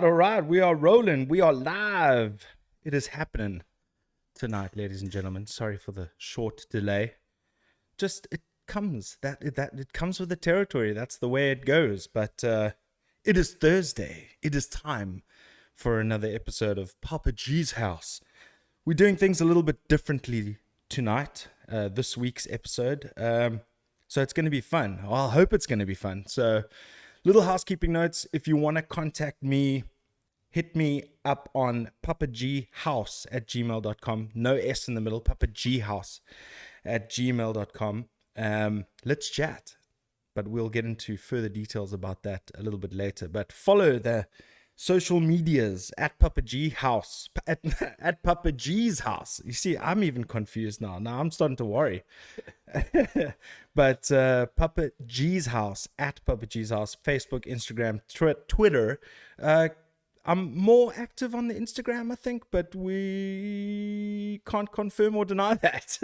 All right. We are rolling. We are live. It is happening tonight, ladies and gentlemen. Sorry for the short delay. Just it comes it comes with the territory. That's the way it goes. But it is Thursday. It is time for another episode of Papa G's House. We're doing things a little bit differently tonight. This week's episode. So it's going to be fun. Well, I hope it's going to be fun. So, little housekeeping notes. If you want to contact me, hit me up on papaghouse@gmail.com. No S in the middle. papaghouse@gmail.com. Let's chat. But we'll get into further details about that a little bit later. But follow the social medias at Papa G House, at Papa G's House. You see, I'm even confused now. Now I'm starting to worry. But Papa G's House, at Papa G's House, Facebook, Instagram, Twitter. I'm more active on the Instagram, I think, but we can't confirm or deny that.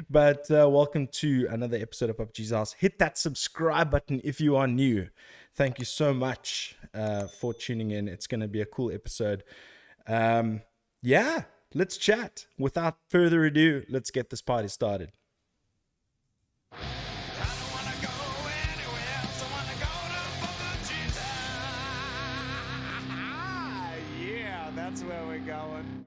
But welcome to another episode of Papa G's House. Hit that subscribe button if you are new. Thank you so much for tuning in. It's going to be a cool episode. Yeah, let's chat. Without further ado, let's get this party started. That's where we're going.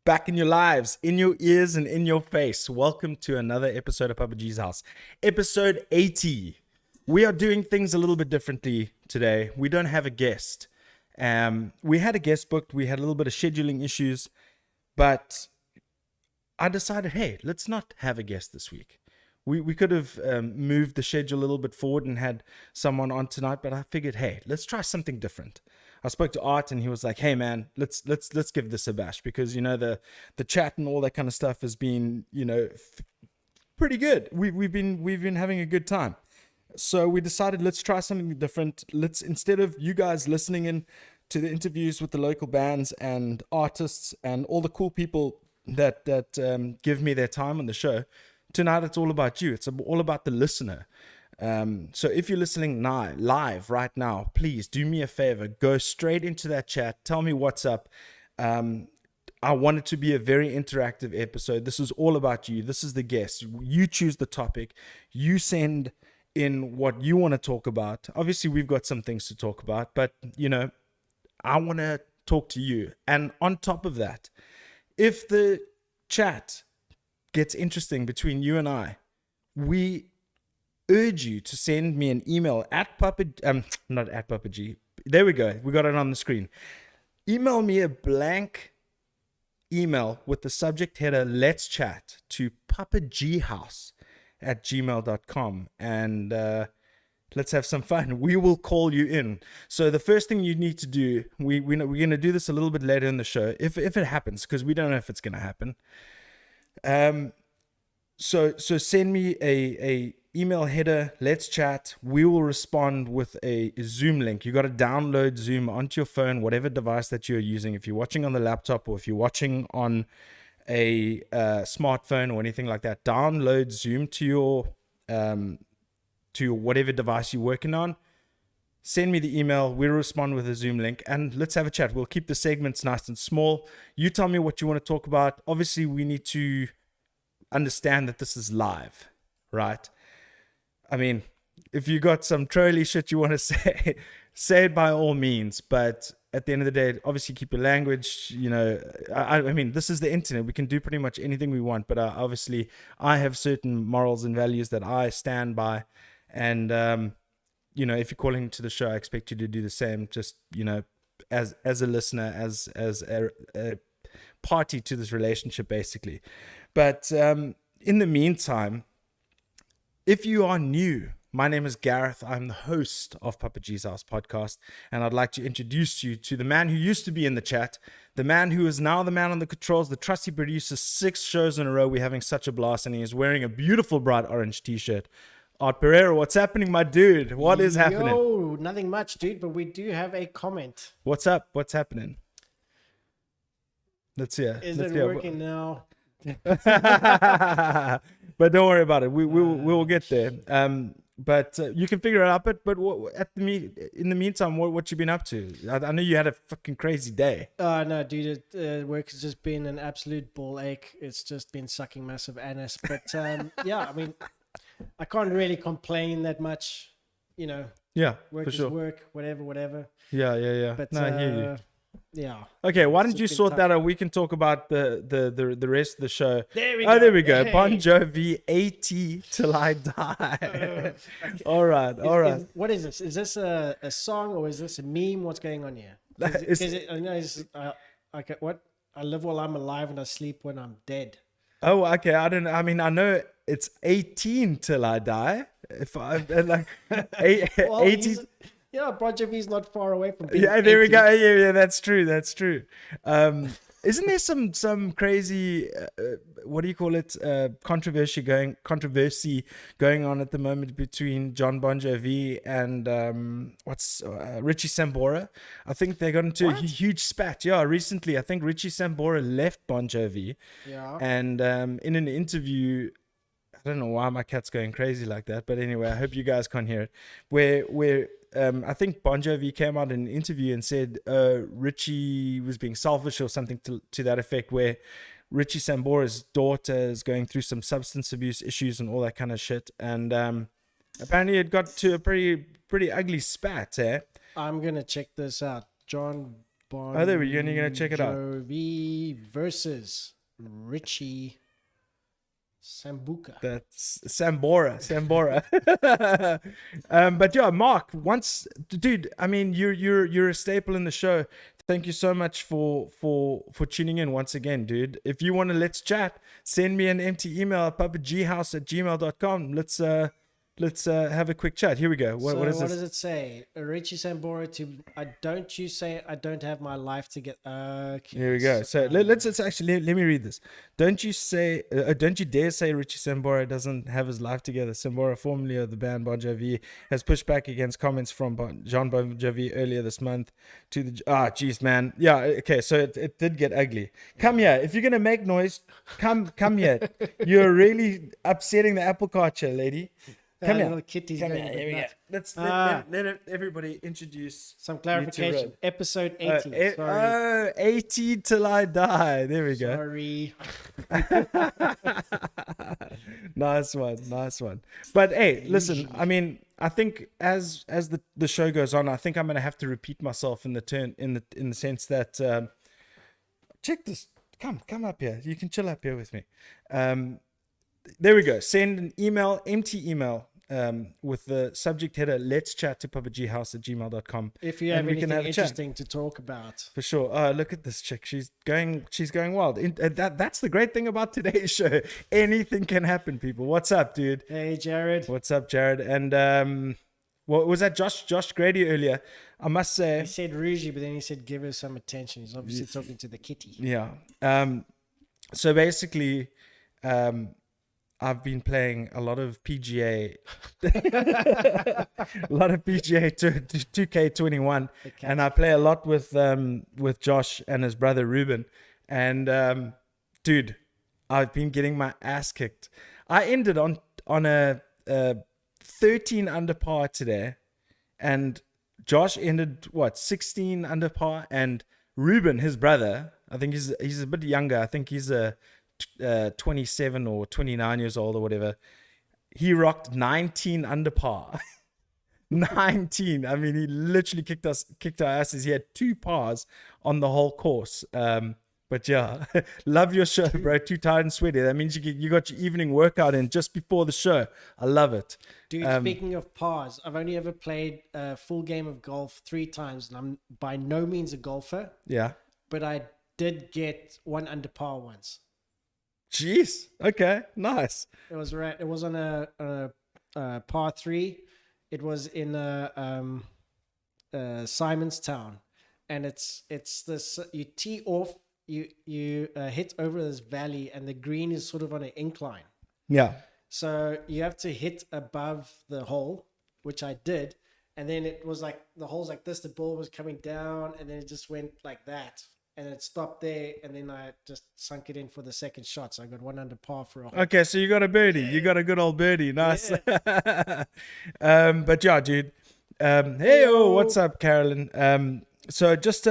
Back in your lives, in your ears, and in your face. Welcome to another episode of Papa G's House. Episode 80. We are doing things a little bit differently today. We don't have a guest. We had a guest booked. We had a little bit of scheduling issues. But I decided, hey, let's not have a guest this week. We could have moved the schedule a little bit forward and had someone on tonight. But I figured, hey, let's try something different. I spoke to Art and he was like, hey man, let's give this a bash, because, you know, the chat and all that kind of stuff has been, you know, pretty good. We've been having a good time. So we decided, let's try something different. Let's, instead of you guys listening in to the interviews with the local bands and artists and all the cool people that give me their time on the show, tonight it's all about you. It's all about the listener. So if you're listening now, live right now, please do me a favor, go straight into that chat. Tell me what's up. I want it to be a very interactive episode. This is all about you. This is the guest. You choose the topic. You send in what you want to talk about. Obviously, we've got some things to talk about, but, you know, I want to talk to you. And on top of that, if the chat gets interesting between you and I, we urge you to send me an email at not at Papa G. There we go. We got it on the screen. Email me a blank email with the subject header, let's chat, to papaghouse@gmail.com. And let's have some fun. We will call you in. So the first thing you need to do, we're going to do this a little bit later in the show, if it happens, because we don't know if it's going to happen. So send me a email header, let's chat. We will respond with a Zoom link. You got to download Zoom onto your phone, whatever device that you're using. If you're watching on the laptop or if you're watching on a smartphone or anything like that, download Zoom to your whatever device you're working on. Send me the email. We'll respond with a Zoom link and let's have a chat. We'll keep the segments nice and small. You tell me what you want to talk about. Obviously, we need to understand that this is live, right? I mean, if you got some trolly shit you want to say, say it by all means. But at the end of the day, obviously keep your language, you know. I mean, this is the internet. We can do pretty much anything we want. But obviously, I have certain morals and values that I stand by. And, you know, if you're calling to the show, I expect you to do the same. Just, you know, as a listener, as a party to this relationship, basically. But in the meantime, if you are new, my name is Gareth. I'm the host of Papa G's House podcast, and I'd like to introduce you to the man who used to be in the chat, the man who is now the man on the controls, the trusty producer. 6 shows in a row. We're having such a blast, and he is wearing a beautiful bright orange t-shirt. Art Pereira, what's happening, my dude? What is happening? Yo, nothing much, dude, but we do have a comment. What's up? What's happening? Let's hear. Is it working now? But don't worry about it. We will get there. But you can figure it out. But in the meantime, what you been up to? I know you had a fucking crazy day. No, dude, work has just been an absolute ball ache. It's just been sucking massive anus. But yeah, I mean, I can't really complain that much, you know. Yeah, work for is sure. work, whatever. Yeah. But No, I hear you. Yeah. Okay, why don't you sort that out? We can talk about the rest of the show. There we go. There we go. Hey. Bon Jovi, 80 till I die. Okay. All right. What is this? Is this a song or is this a meme? What's going on here? I know what? I live while I'm alive and I sleep when I'm dead. Oh, okay. I know it's 18 till I die. If I like 18. Yeah, Bon Jovi's not far away from being Yeah, there 80. we go. Yeah, that's true. Isn't there some crazy what do you call it? Controversy going on at the moment between John Bon Jovi and Richie Sambora? I think they got into a huge spat. Yeah, recently I think Richie Sambora left Bon Jovi. Yeah. And in an interview, I don't know why my cat's going crazy like that, but anyway, I hope you guys can't hear it. Where I think Bon Jovi came out in an interview and said Richie was being selfish or something to that effect, where Richie Sambora's daughter is going through some substance abuse issues and all that kind of shit. And apparently it got to a pretty ugly spat, eh? I'm going to check this out. John Bon Oh, there we go. You're going to check it out. Jovi versus Richie Sambuca. That's Sambora. But yeah, Mark, dude, I mean, you're a staple in the show. Thank you so much for tuning in once again, dude. If you want to let's chat, send me an empty email at papaghouse@gmail.com. Let's have a quick chat. Here we go. What is this? What does it say? Richie Sambora to don't you say I don't have my life together. Okay, Here we go. So let's actually let me read this. Don't you dare say Richie Sambora doesn't have his life together. Sambora, formerly of the band Bon Jovi, has pushed back against comments from John Bon Jovi earlier this month to the jeez, man. Yeah, okay, so it did get ugly. Come here. If you're gonna make noise, come here. You're really upsetting the apple cart here, lady. Come here. Kitty's Come going here. a bit Here we go. nuts. Let everybody introduce Some clarification. Episode 80. Sorry. 80 till I die. There we go. Sorry. Nice one. But hey, listen, I mean, I think as the show goes on, I think I'm gonna have to repeat myself in the sense that check this. Come up here. You can chill up here with me. There we go. Send an email, empty email, with the subject header, let's chat to papaghouse@gmail.com. If you have anything interesting to talk about. For sure. Look at this chick. She's going wild. That's the great thing about today's show. Anything can happen, people. What's up, dude? Hey, Jared. What's up, Jared? And what was that? Josh Grady earlier. I must say. He said Rougie, but then he said give her some attention. He's obviously talking to the kitty. Yeah. So basically, I've been playing a lot of PGA, a lot of PGA 2K21, and I play a lot with Josh and his brother Ruben. And dude, I've been getting my ass kicked. I ended on a 13 under par today, and Josh ended 16 under par, and Ruben, his brother, I think he's a bit younger. I think he's 27 or 29 years old or whatever. He rocked 19 under par. 19. I mean, he literally kicked our asses. He had 2 pars on the whole course. But yeah, love your show, bro. Too tired and sweaty. That means you got your evening workout in just before the show. I love it. Dude, speaking of pars, I've only ever played a full game of golf 3 times, and I'm by no means a golfer. Yeah. But I did get 1 under par once. Jeez. Okay. Nice. It was right. It was on a par 3. It was in Simonstown, and it's this. You tee off. You hit over this valley, and the green is sort of on an incline. Yeah. So you have to hit above the hole, which I did, and then it was like the hole's like this. The ball was coming down, and then it just went like that, and it stopped there, and then I just sunk it in for the second shot. So I got 1 under par for a hole. Okay, so you got a birdie. You got a good old birdie. Nice. Yeah. But yeah, dude. Hey, what's up, Carolyn? So just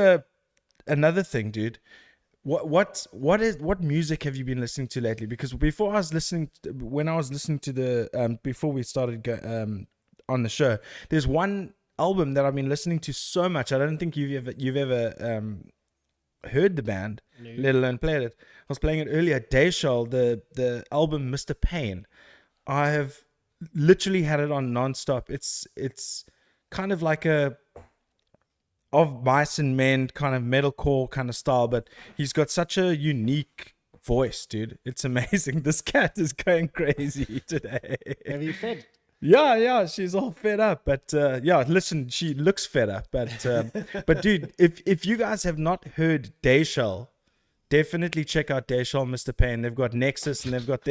another thing, dude. What music have you been listening to lately? Because when I was listening to the before we started on the show, there's one album that I've been listening to so much. I don't think you've ever heard the band, let alone played it. I was playing it earlier. Dayshell, the album Mr. Payne. I have literally had it on nonstop. It's kind of like a of Mice and Men kind of metalcore kind of style, but he's got such a unique voice, dude. It's amazing. This cat is going crazy today. Have you fed? Yeah, she's all fed up. But yeah, listen, she looks fed up. But dude, if you guys have not heard Dayshell, definitely check out Dayshell, Mr. Payne. They've got Nexus, and they've got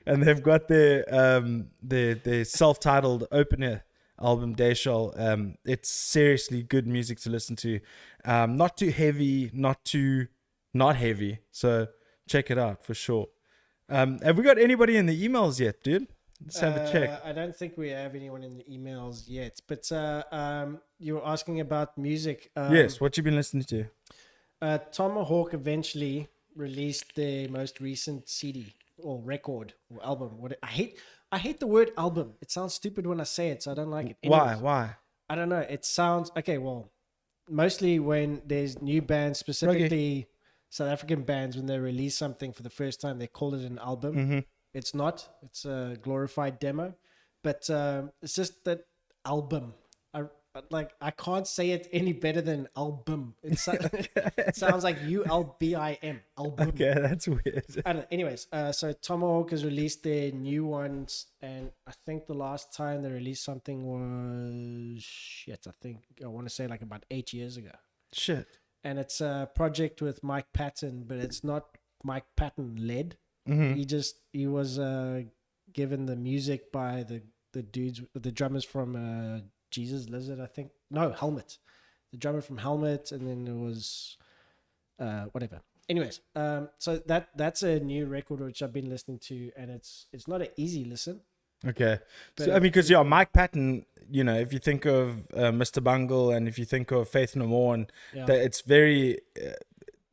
and they've got their self-titled opener album Dayshell. It's seriously good music to listen to. Not too heavy, not heavy. So check it out for sure. Have we got anybody in the emails yet, dude? Let's have a check. I don't think we have anyone in the emails yet, but you were asking about music. Yes, what you been listening to? Tomahawk eventually released their most recent CD or record or album. I hate the word album. It sounds stupid when I say it, so I don't like it. Anyways, Why? I don't know. It sounds okay. Well, mostly when there's new bands, specifically South African bands, when they release something for the first time, they call it an album. Mm-hmm. It's not. It's a glorified demo, but it's just that album. I can't say it any better than album. It sounds like ULBIM. Album. Okay, that's weird. I don't know. Anyways, so Tomahawk has released their new ones, and I think the last time they released something was I want to say like about 8 years ago. Shit. And it's a project with Mike Patton, but it's not Mike Patton led. Mm-hmm. He was given the music by the drummers from Jesus Lizard, I think. No, Helmet. The drummer from Helmet, and then there was whatever. Anyways, so that's a new record which I've been listening to, and it's not an easy listen. Okay. But So, I mean, because Mike Patton, if you think of Mr. Bungle, and if you think of Faith No More, and it's very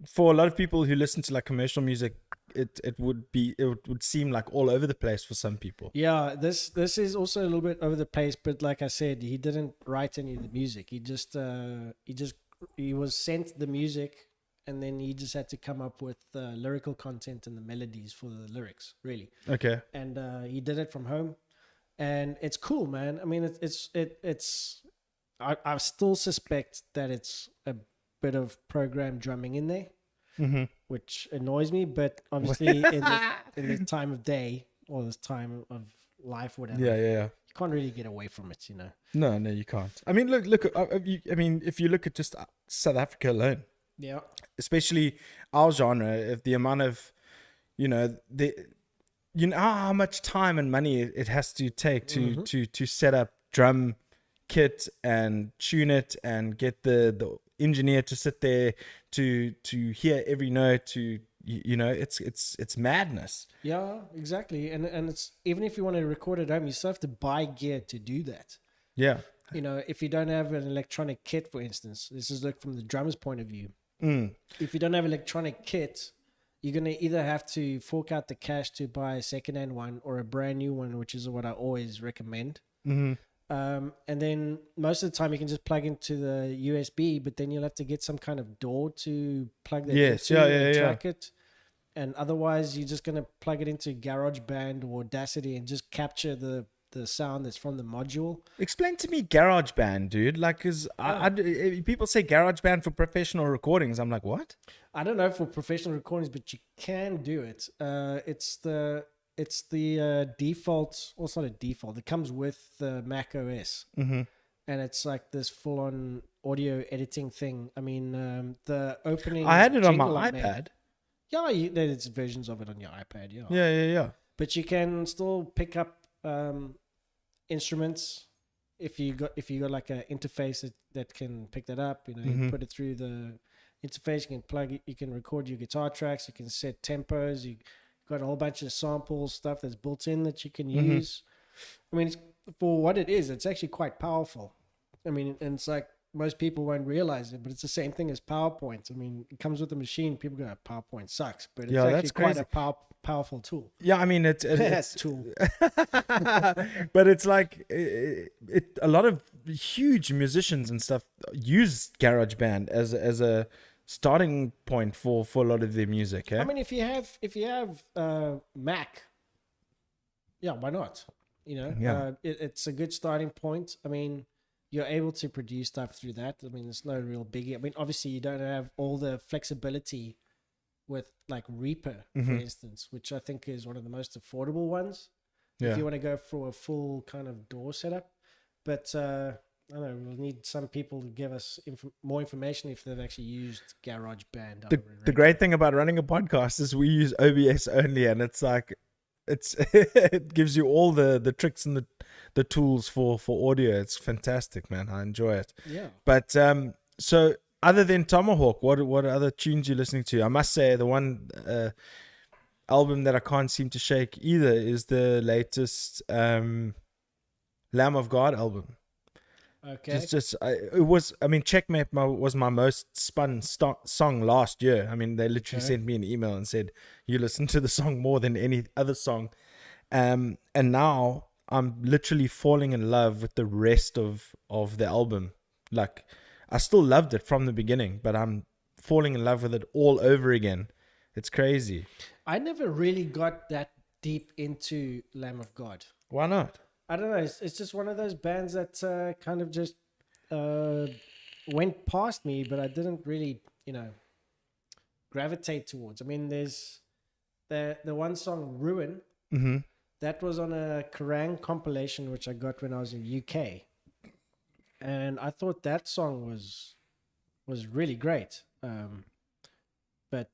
for a lot of people who listen to like commercial music, it would seem like all over the place for some people. Yeah, this is also a little bit over the place, but like I said, he didn't write any of the music. He was sent the music, and then he just had to come up with the lyrical content and the melodies for the lyrics, really. Okay. And he did it from home, and it's cool, man. I mean, I still suspect that it's a bit of program drumming in there. Mm-hmm. Which annoys me, but obviously in this time of day or this time of life, whatever, yeah, you can't really get away from it, No, you can't. I mean, look. If you look at just South Africa alone, yeah, especially our genre, if the amount of, how much time and money it has to take to set up drum kit and tune it and get the engineer to sit there to hear every note, it's madness. Yeah, exactly. And it's, even if you want to record at home, you still have to buy gear to do that. Yeah. If you don't have an electronic kit, for instance, this is like from the drummer's point of view. Mm. If you don't have electronic kit, you're going to either have to fork out the cash to buy a secondhand one or a brand new one, which is what I always recommend. Mm-hmm. And then most of the time you can just plug into the USB, but then you'll have to get some kind of door to plug that into and track it. And otherwise, you're just going to plug it into GarageBand or Audacity and just capture the sound that's from the module. Explain to me GarageBand, dude. Like, because people say GarageBand for professional recordings. I'm like, what? I don't know for professional recordings, but you can do it. It's the default, well, it's not a default. It comes with the Mac OS. Mm-hmm. And it's like this full-on audio editing thing. I mean, the opening... I had it on my iPad. Yeah, there's versions of it on your iPad, yeah. Yeah. But you can still pick up instruments if you got like an interface that can pick that up. You know, you put it through the interface. You can plug it. You can record your guitar tracks. You can set tempos. You got a whole bunch of samples, stuff that's built in that you can use. I mean, for what it is, it's actually quite powerful. I mean, and it's like most people won't realize it, but it's the same thing as PowerPoint. I mean, it comes with a machine. People go, PowerPoint sucks, but it's actually quite a powerful tool. Yeah, I mean, it's a tool. But it's like a lot of huge musicians and stuff use GarageBand as a starting point for a lot of their music. Eh? I mean, if you have Mac, yeah, why not? You know, it's a good starting point. I mean, you're able to produce stuff through that. I mean, there's no real biggie. I mean, obviously, you don't have all the flexibility with like Reaper, for instance, which I think is one of the most affordable ones. If you want to go for a full kind of DAW setup. But I don't know, we'll need some people to give us more information if they've actually used GarageBand. The great thing about running a podcast is we use OBS only, and it's like it gives you all the tricks and the tools for audio. It's fantastic, man. I enjoy it. Yeah. But so other than Tomahawk, what other tunes you listening to? I must say the one album that I can't seem to shake either is the latest Lamb of God album. Okay. It's just Checkmate was my most spun song last year. I mean, they literally sent me an email and said, you listen to the song more than any other song. And now I'm literally falling in love with the rest of the album. Like, I still loved it from the beginning, but I'm falling in love with it all over again. It's crazy. I never really got that deep into Lamb of God. Why not? I don't know. It's just one of those bands that kind of just went past me, but I didn't really, gravitate towards. I mean, there's the one song Ruin. Mm-hmm. That was on a Kerrang compilation, which I got when I was in UK. And I thought that song was really great. But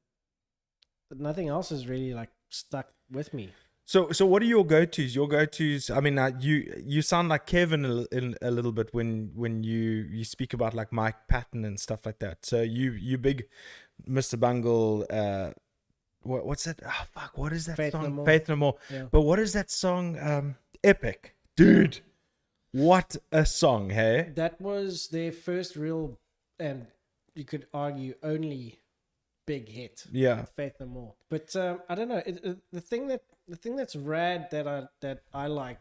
nothing else has really like stuck with me. So what are your go-tos? Your go-tos, I mean, you sound like Kevin a little bit when you speak about like Mike Patton and stuff like that. So you big Mr. Bungle, what's that? Oh, fuck, what is that Faith song? No More. Faith No More. Yeah. But what is that song? Epic. Dude, what a song, hey? That was their first real, and you could argue only big hit. Yeah. Faith No More. But I don't know. The thing that's rad that I like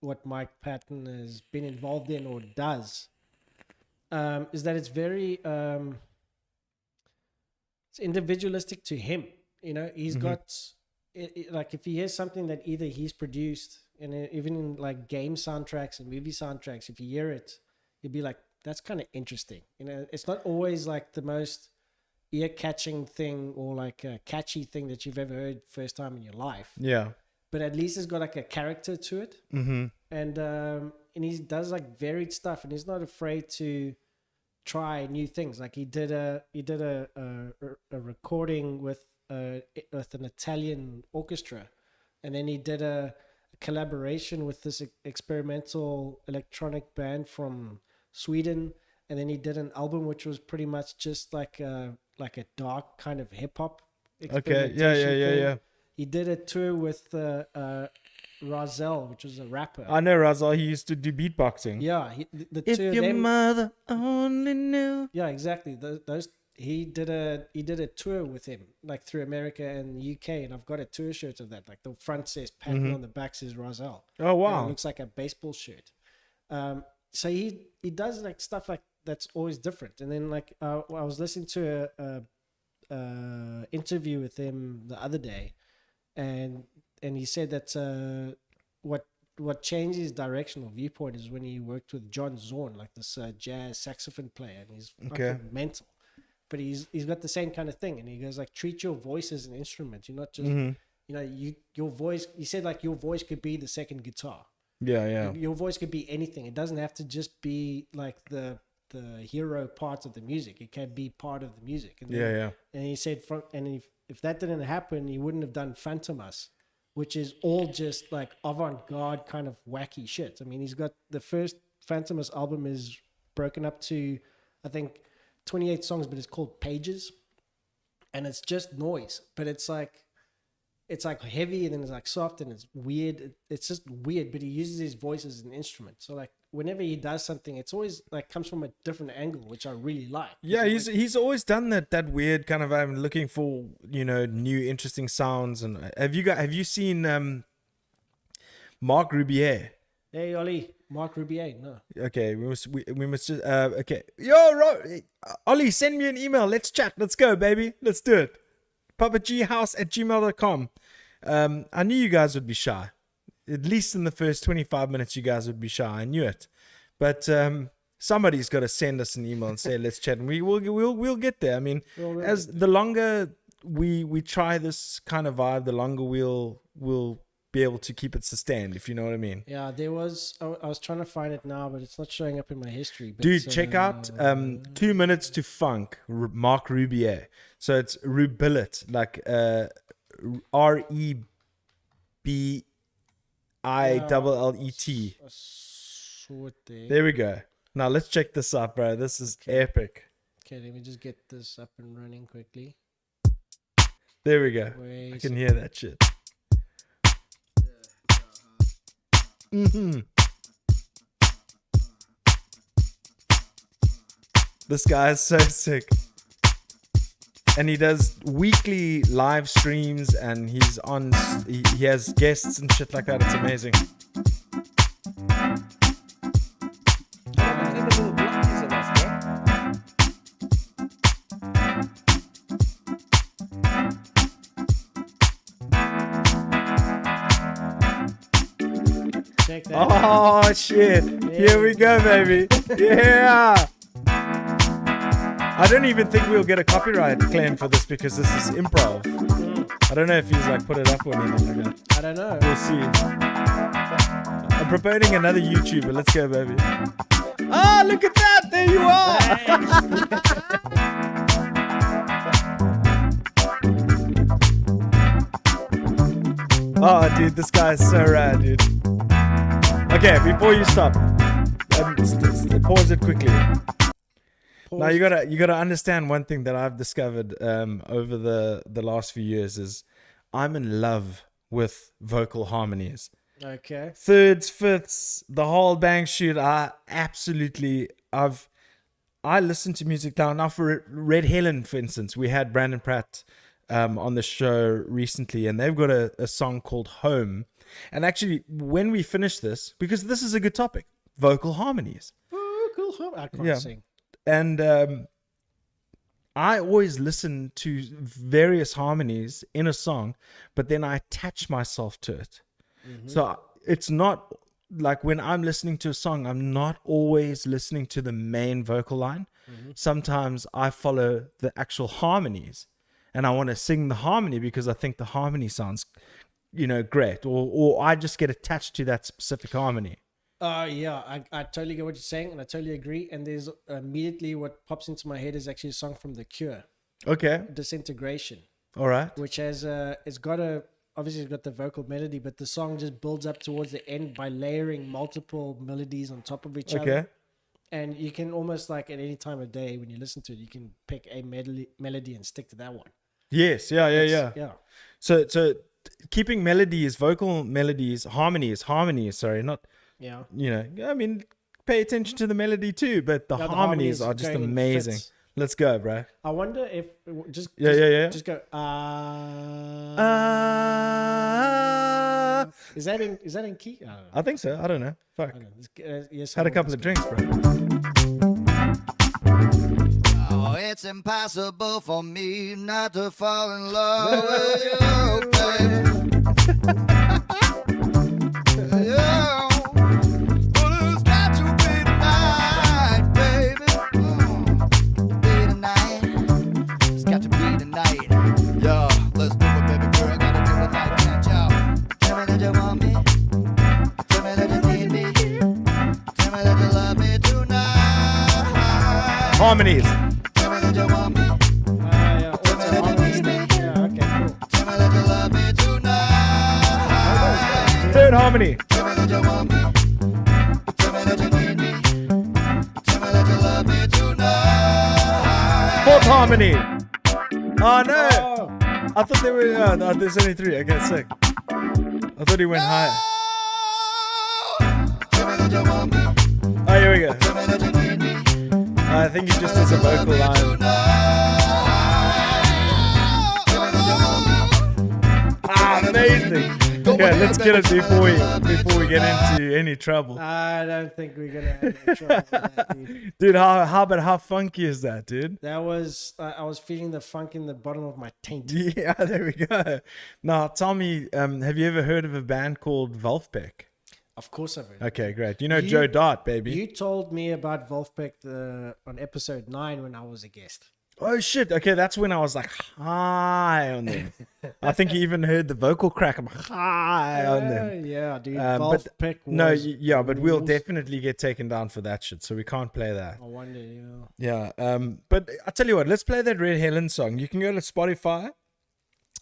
what Mike Patton has been involved in or does is that it's very it's individualistic to him. He's got like if he hears something that either he's produced, and even in like game soundtracks and movie soundtracks, if you hear it, you'll be like, that's kind of interesting. It's not always like the most ear-catching thing or like a catchy thing that you've ever heard first time in your life. Yeah. But at least it's got like a character to it. Mm-hmm. And he does like varied stuff, and he's not afraid to try new things. Like he did a recording with an Italian orchestra, and then he did a collaboration with this experimental electronic band from Sweden, and then he did an album which was pretty much just like a dark kind of hip hop. Okay. Yeah. He did a tour with Razel, which was a rapper. I know Razel. He used to do beatboxing. Yeah, the If two of your them. mother only knew. Yeah, exactly. He did a tour with him, like through America and the UK, and I've got a tour shirt of that. Like the front says Patton, on the back says Razel. Oh wow! It looks like a baseball shirt. So he does like stuff like that's always different. And then like I was listening to a interview with him the other day, and he said that what changed his directional viewpoint is when he worked with John Zorn, like this jazz saxophone player, and he's fucking mental. But he's got the same kind of thing, and he goes like, treat your voice as an instrument. You're not just you know, your voice. He said like your voice could be the second guitar. Yeah. Your voice could be anything. It doesn't have to just be like the hero parts of the music. It can be part of the music. And then, And he said, if that didn't happen, he wouldn't have done Phantomas, which is all just like avant-garde kind of wacky shit. I mean, he's got the first Phantomas album is broken up to, I think, 28 songs, but it's called Pages, and it's just noise, but it's like heavy, and then it's like soft, and it's weird. It's just weird, but he uses his voice as an instrument. So like whenever he does something, it's always like comes from a different angle, which I really like. Yeah, he's always done that weird kind of, I'm looking for, you know, new interesting sounds. And have you seen Mark Rubier? Hey Ollie, Mark Rubier, no. Okay, we must just okay. Yo, Ollie, send me an email. Let's chat. Let's go, baby. Let's do it. papaghouse@gmail.com. I knew you guys would be shy. At least in the first 25 minutes, you guys would be shy. I knew it. But somebody's got to send us an email and say, let's chat. And we'll get there. I mean, as the longer we try this kind of vibe, the longer we'll be able to keep it sustained, if you know what I mean. Yeah, I was trying to find it now, but it's not showing up in my history. But, dude, check out 2 Minutes to Funk, Mark Rubier. So it's Rubillet, like REBILLET. There we go. Now let's check this out, bro. This is epic. Okay, let me just get this up and running quickly. There we go. I can hear that shit. This guy is so sick, and he does weekly live streams, and he's on. He has guests and shit like that. It's amazing. Oh shit! Here we go, baby. Yeah. I don't even think we'll get a copyright claim for this because this is improv. I don't know if he's like put it up or anything like that. I don't know. We'll see. I'm promoting another YouTuber. Let's go, baby. Ah, look at that! There you are. Oh, dude, this guy is so rad, dude. Okay, before you stop, pause it quickly. Now you gotta understand one thing that I've discovered over the last few years is I'm in love with vocal harmonies. Okay. Thirds, fifths, the whole bang shoot. I listen to music now for Red Helen, for instance. We had Brandon Pratt on the show recently, and they've got a song called Home. And actually, when we finish this, because this is a good topic, vocal harmonies. I can't sing. And I always listen to various harmonies in a song, but then I attach myself to it. Mm-hmm. So it's not like when I'm listening to a song, I'm not always listening to the main vocal line. Mm-hmm. Sometimes I follow the actual harmonies, and I want to sing the harmony because I think the harmony sounds, great, or I just get attached to that specific harmony. Yeah, I totally get what you're saying, and I totally agree. And there's immediately what pops into my head is actually a song from The Cure. Okay. Disintegration. All right. Which has it's got the vocal melody, but the song just builds up towards the end by layering multiple melodies on top of each other. Okay. And you can almost like at any time of day when you listen to it, you can pick a melody and stick to that one. Yes. Yeah. So keeping melodies, vocal melodies, harmonies, sorry, not... Yeah. I mean, pay attention to the melody too, but the harmonies are just amazing. Let's go, bro. I wonder if just go. Is that in key? I don't know. I think so. I don't know. Fuck. I don't know. Yes, Had a couple of drinks, bro. Oh, it's impossible for me not to fall in love with you, baby. Yeah. But it's got to be tonight, baby. Be tonight. It's got to be tonight. Yo, let's do it, baby girl. Gotta do it like that, yo. Tell me that you want me. Tell me that you need me. Tell me that you love me tonight. Harmonies. Tell me that you want me. Yeah. Also harmonies thing. Yeah. Okay. Cool. Tell me that you love me tonight. Third harmony. Tell me that you want me. Tell me that you need me. Tell me that you love me tonight. Fourth harmony. Oh no! Oh. I thought they were. No, there's only 3. Okay, sick. I thought he went higher. Tell me that you want me. Oh, here we go. Tell me that you need me. I think he just has a vocal line. Ah, amazing. Okay, let's get it before we get into any trouble. I don't think we're gonna have any trouble with that, dude. Dude, how funky is that, dude? That was I was feeling the funk in the bottom of my taint. Yeah, there we go. Now, tell me, have you ever heard of a band called Wolfpack? Of course I've heard. Okay, great. You know Joe Dart, baby. You told me about Wolfpack on episode 9 when I was a guest. Oh shit! Okay, that's when I was like high on them. I think you even heard the vocal crack. I'm high on them. Yeah, dude. But Wolfpack was no, yeah, but we'll rules. definitely get taken down for that shit, so we can't play that. I wonder, yeah. Yeah. But I tell you what, let's play that Red Helen song. You can go to Spotify,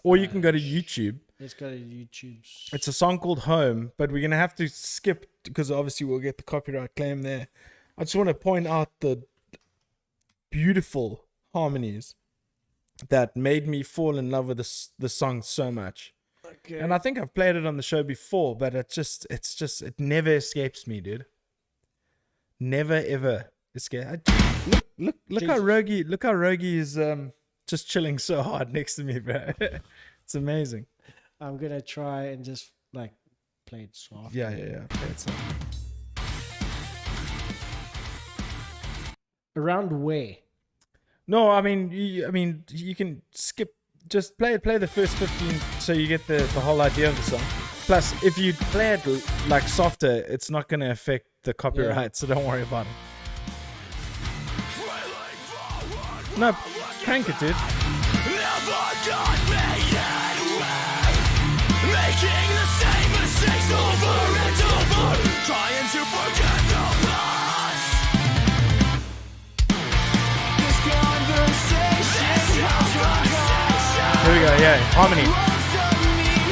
or you can go to YouTube. Let's go to YouTube. It's a song called Home, but we're gonna have to skip because obviously we'll get the copyright claim there. I just want to point out the beautiful harmonies that made me fall in love with the song so much. Okay. And I think I've played it on the show before, but it never escapes me, dude. Never ever escape. Look how Rogie is just chilling so hard next to me, bro. It's amazing. I'm gonna try and just like play it soft. Yeah. Play it soft. Around where? No, I mean you can skip. Just play the first 15 so you get the whole idea of the song. Plus, if you play it like softer, it's not going to affect the copyright, so don't worry about it. No, crank it, dude. Making the same mistakes over and over, trying to forget the past. This conversation has run dry. Here we go, yeah, harmony. Doesn't mean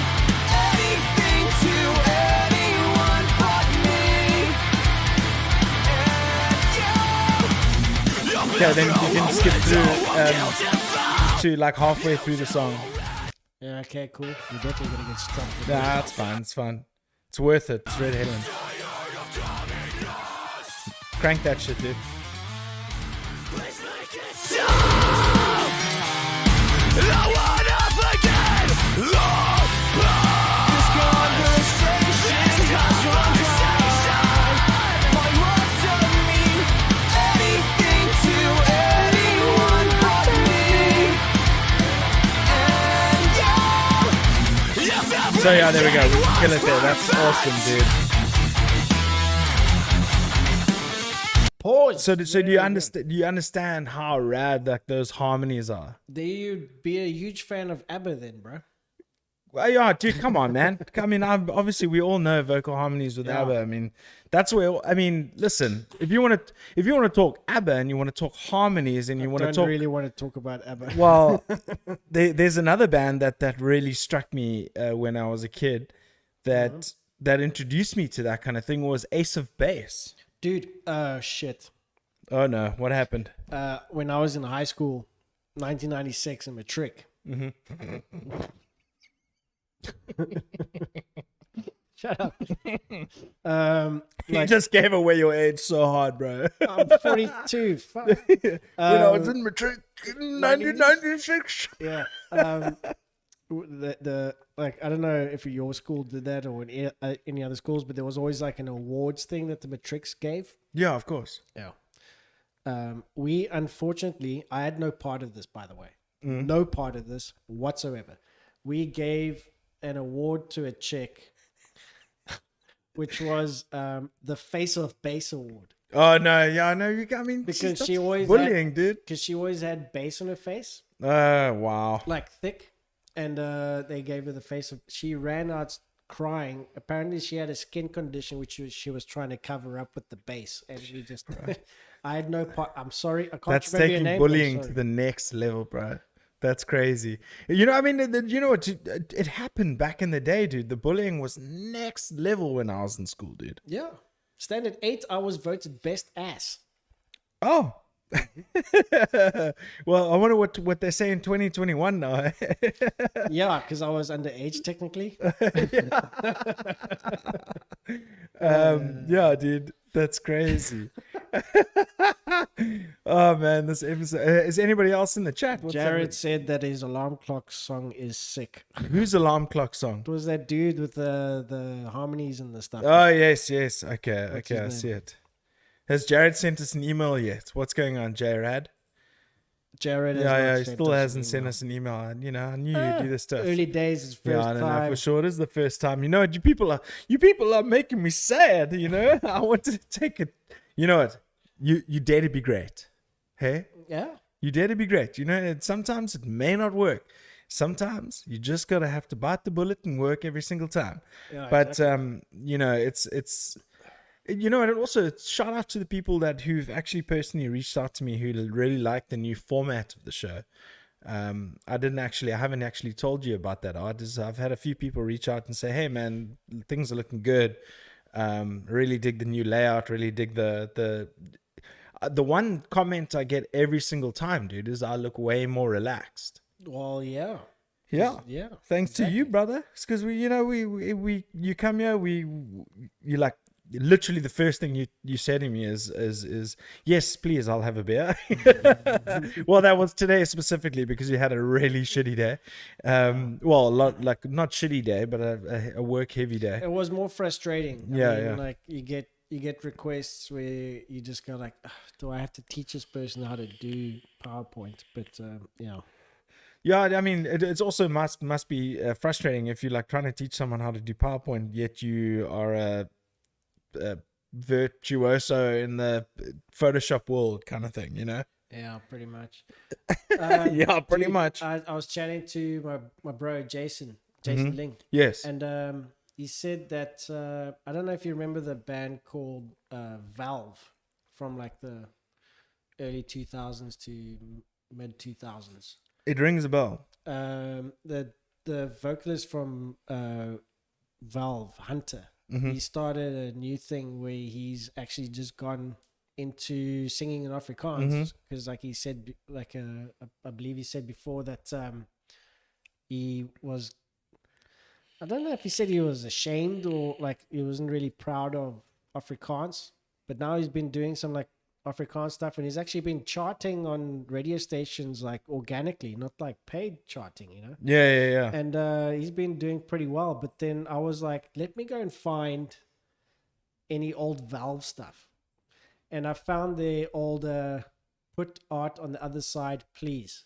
anything to anyone but me. And Okay, then you can skip through to like halfway through the song. Yeah, okay, cool. You're definitely gonna get struck with Nah, this. it's fine, it's fun. It's worth it. It's Red Helen. Crank that shit, dude. I wanna forget love. This conversation has run dry. My words don't mean anything to anyone but me. And So yeah, there we go. We kill it there. That's awesome, dude. Pause. So do you understand? Do you understand how rad like those harmonies are? Do you be a huge fan of ABBA then, bro? Well, yeah, dude, come on, man. I mean, obviously we all know vocal harmonies with Yeah. ABBA. I mean, that's where. I mean, listen, if you want to talk ABBA and you want to talk harmonies and you want to Don't talk, really want to talk about ABBA. well, there's another band that really struck me when I was a kid that introduced me to that kind of thing was Ace of Base. Dude, shit. Oh no, what happened? When I was in high school, 1996 in matric. Shut up. You Like, just gave away your age so hard, bro. I'm 42. Fuck. I was in matric in 1996. Yeah. the like, I don't know if your school did that or any other schools, but there was always like an awards thing that the matrics gave. Yeah, of course. Yeah. We unfortunately, I had no part of this, by the way. No part of this whatsoever. We gave an award to a chick, which was the Face of Bass Award. Oh no, yeah, no, I mean, Because she always bullying, dude. Because she always had bass on her face, Oh wow. like thick, and they gave her the face of. She ran out crying. Apparently, she had a skin condition which she was trying to cover up with the bass, and we just. I had no part. I'm sorry, I can't That's remember your taking name. bullying to the next level, bro. That's crazy. You know, I mean, you know what? It happened back in the day, dude. The bullying was next level when I was in school, dude. Yeah, standard 8. I was voted best ass. Oh. Well, I wonder what they say in 2021 now. Yeah, because I was underage technically. Yeah, dude, that's crazy. Oh man, this episode. Is anybody else in the chat? What's Jared said that his alarm clock song is sick. Whose alarm clock song? It was that dude with the harmonies and the stuff. Oh yes. Okay, What's I his see it. Has Jared sent us an email yet? What's going on, Jared? Jared has Yeah, he sent still us an hasn't sent email. us an email. And you know, I knew you'd do this stuff. Early days, his first Yeah, I don't know time. for sure. It is the first time. You know what? You people are making me sad. You know, I wanted to take it. You know what? You dare to be great. Hey, Yeah. you dare to be great. You know, sometimes it may not work. Sometimes you just gotta have to bite the bullet and work every single time. Yeah, But exactly. you know, it's you know, and also shout out to the people who've actually personally reached out to me who really like the new format of the show. I haven't actually told you about that. I've had a few people reach out and say, "Hey, man, things are looking good. Really dig the new layout. Really dig the one comment I get every single time, dude, is I look way more relaxed." Well, yeah. Yeah. Yeah. Thanks to you, brother. It's because you come here, you like literally the first thing you said to me is yes, please, I'll have a beer. Well, that was today specifically because you had a really shitty day. Well, a lot, like not shitty day, but a work heavy day. It was more frustrating. I Yeah, mean, yeah. Like you get requests where you just go like, "Ugh, do I have to teach this person how to do PowerPoint?" But yeah. Yeah, I mean, it's also must be frustrating if you're like trying to teach someone how to do PowerPoint, yet you are a virtuoso in the Photoshop world kind of thing, you know? Yeah, pretty much. Yeah, pretty Dude, much. I was chatting to my bro Jason Ling, Yes. and he said that I don't know if you remember the band called Valve from like the early 2000s to mid 2000s. It rings a bell. The vocalist from Valve, Hunter, Mm-hmm. he started a new thing where he's actually just gone into singing in Afrikaans because, like he said, I believe he said before that he was. I don't know if he said he was ashamed or like he wasn't really proud of Afrikaans, but now he's been doing some like Afrikaans stuff, and he's actually been charting on radio stations like organically, not like paid charting, you know. Yeah. And he's been doing pretty well. But then I was like, let me go and find any old Valve stuff, and I found their old "Put Art on the Other Side, Please."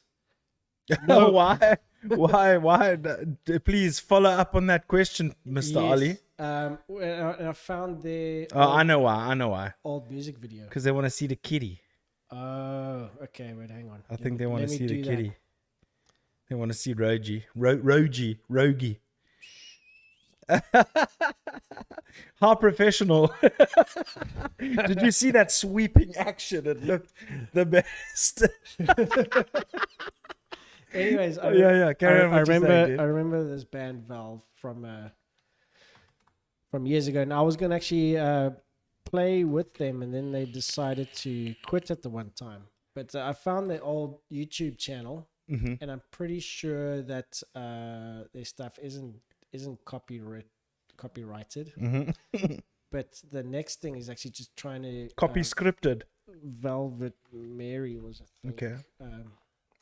No. Why? Please follow up on that question, Mr. Ollie. And I found their Oh, I know why. old music video. Because they want to see the kitty. Oh, okay. Wait, hang on. I think they want to let me see the do that. kitty. They want to see Rogie. How professional. Did you see that sweeping action? It looked the best. Anyways, Yeah. Carry on. I what you're remember saying, dude. I remember this band Valve from years ago, and I was gonna actually play with them, and then they decided to quit at the one time. But I found their old YouTube channel, Mm-hmm. and I'm pretty sure that their stuff isn't copyrighted. Mm-hmm. But the next thing is actually just trying to Copy scripted. Velvet Mary was a thing. Okay. It's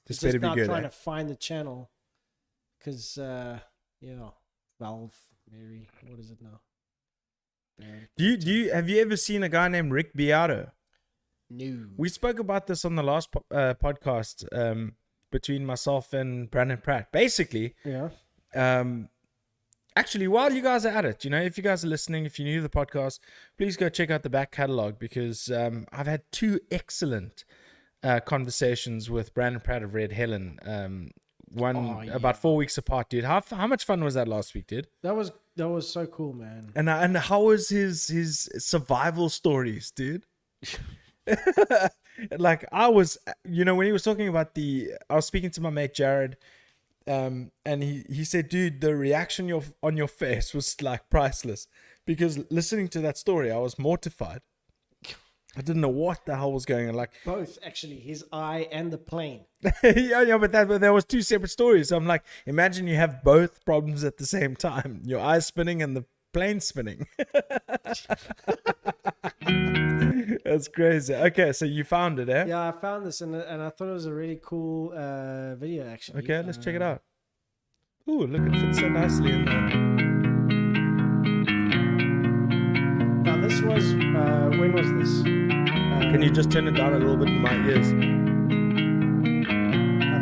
This just better be now good. trying Eh? to find the channel Because Valve, Mary, what is it now? Have you ever seen a guy named Rick Beatto? No. We spoke about this on the last podcast between myself and Brandon Pratt. Basically, Yeah. actually, while you guys are at it, if you guys are listening, if you're new to the podcast, please go check out the back catalog, because I've had 2 excellent conversations with Brandon Pratt of Red Helen. One about 4 weeks apart, dude. How much fun was that last week, dude? That was so cool, man. And how was his survival stories, dude? Like, I was, when he was talking about I was speaking to my mate Jared, and he said, dude, the reaction on your face was like priceless, because listening to that story, I was mortified. I didn't know what the hell was going on. Like, Both, actually, his eye and the plane. yeah, but there was 2 separate stories. So I'm like, imagine you have both problems at the same time: your eyes spinning and the plane spinning. That's crazy. Okay, so you found it, eh? Yeah, I found this and I thought it was a really cool video, actually. Okay, let's check it out. Ooh, look, it fits so nicely in there. Now, this was, when was this? Can you just turn it down a little bit in my ears? I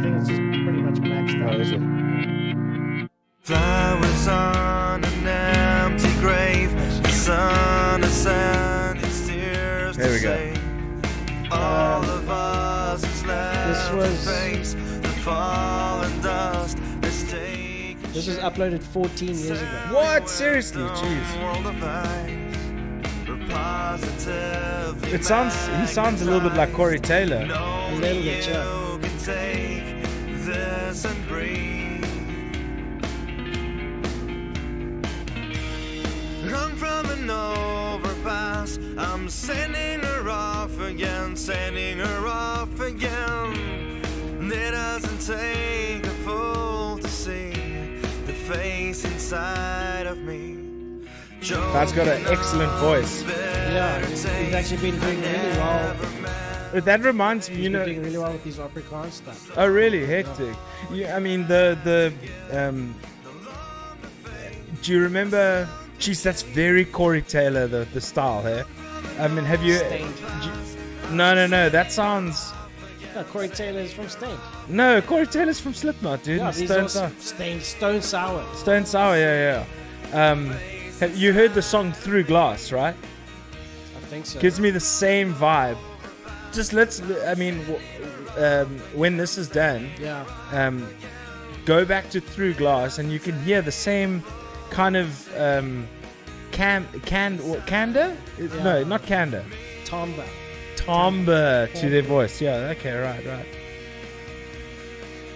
think it's just pretty much maxed out. Oh, is it? Flowers on an empty grave. The sun has sent its tears There we to go. say all of us is left This was- to face the fallen dust that's taken. This was uploaded 14 years ago. What? Seriously? Jeez. World of ice. We're positively He sounds a little bit like Corey Taylor. A little bit, yeah. you can take this and breathe. Run from an overpass. I'm sending her off again, sending her off again. It doesn't take a fool to see the face inside of me. That's got an excellent voice. Yeah, he's actually been doing really well. That reminds me, He's been doing really well with his Afrikaans stuff. Oh, really? Hectic. Yeah, I mean, do you remember? Jeez, that's very Corey Taylor, the style here. I mean, have you? Stained. No. That sounds. No, Corey Taylor is from Stained. No, Corey Taylor's from Slipknot, dude. Yeah, and he's Stone also Sour. Stained, Stone Sour. Stone Sour, yeah. Have you heard the song Through Glass, right? I think so. Gives me the same vibe. Just when this is done, Yeah. go back to Through Glass and you can hear the same kind of candor? No, not candor. Timbre to their voice. Yeah, okay, right.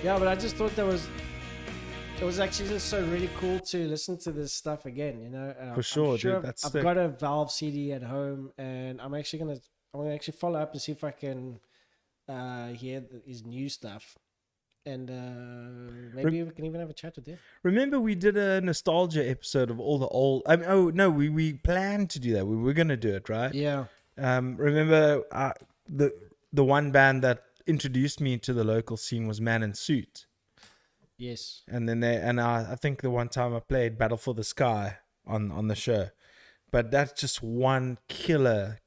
Yeah, but I just thought it was actually just so really cool to listen to this stuff again, For sure, dude, that's I've sick. got a Valve CD at home, and I'm gonna follow up and see if I can hear his new stuff, and maybe we can even have a chat with him. Remember, we did a nostalgia episode of all the old. I mean, we planned to do that. We were gonna do it, right? Yeah. Remember, the one band that introduced me to the local scene was Man in Suit. Yes. And then I think the one time I played Battle for the Sky on the show, but that's just one killer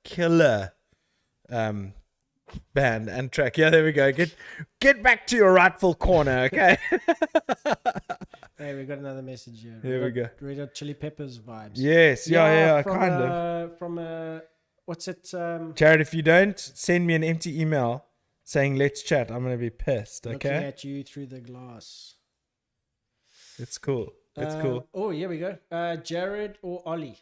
band and track. Yeah, there we go. Get back to your rightful corner, okay? Hey, we got another message here. Here we go. Red Hot Chili Peppers vibes. Yes, yeah, from, kind of. From what's it? Jared, if you don't send me an empty email saying let's chat, I'm gonna be pissed. Looking Okay, at you through the glass. it's cool. It's cool. Oh, here we go. Jared or Ollie?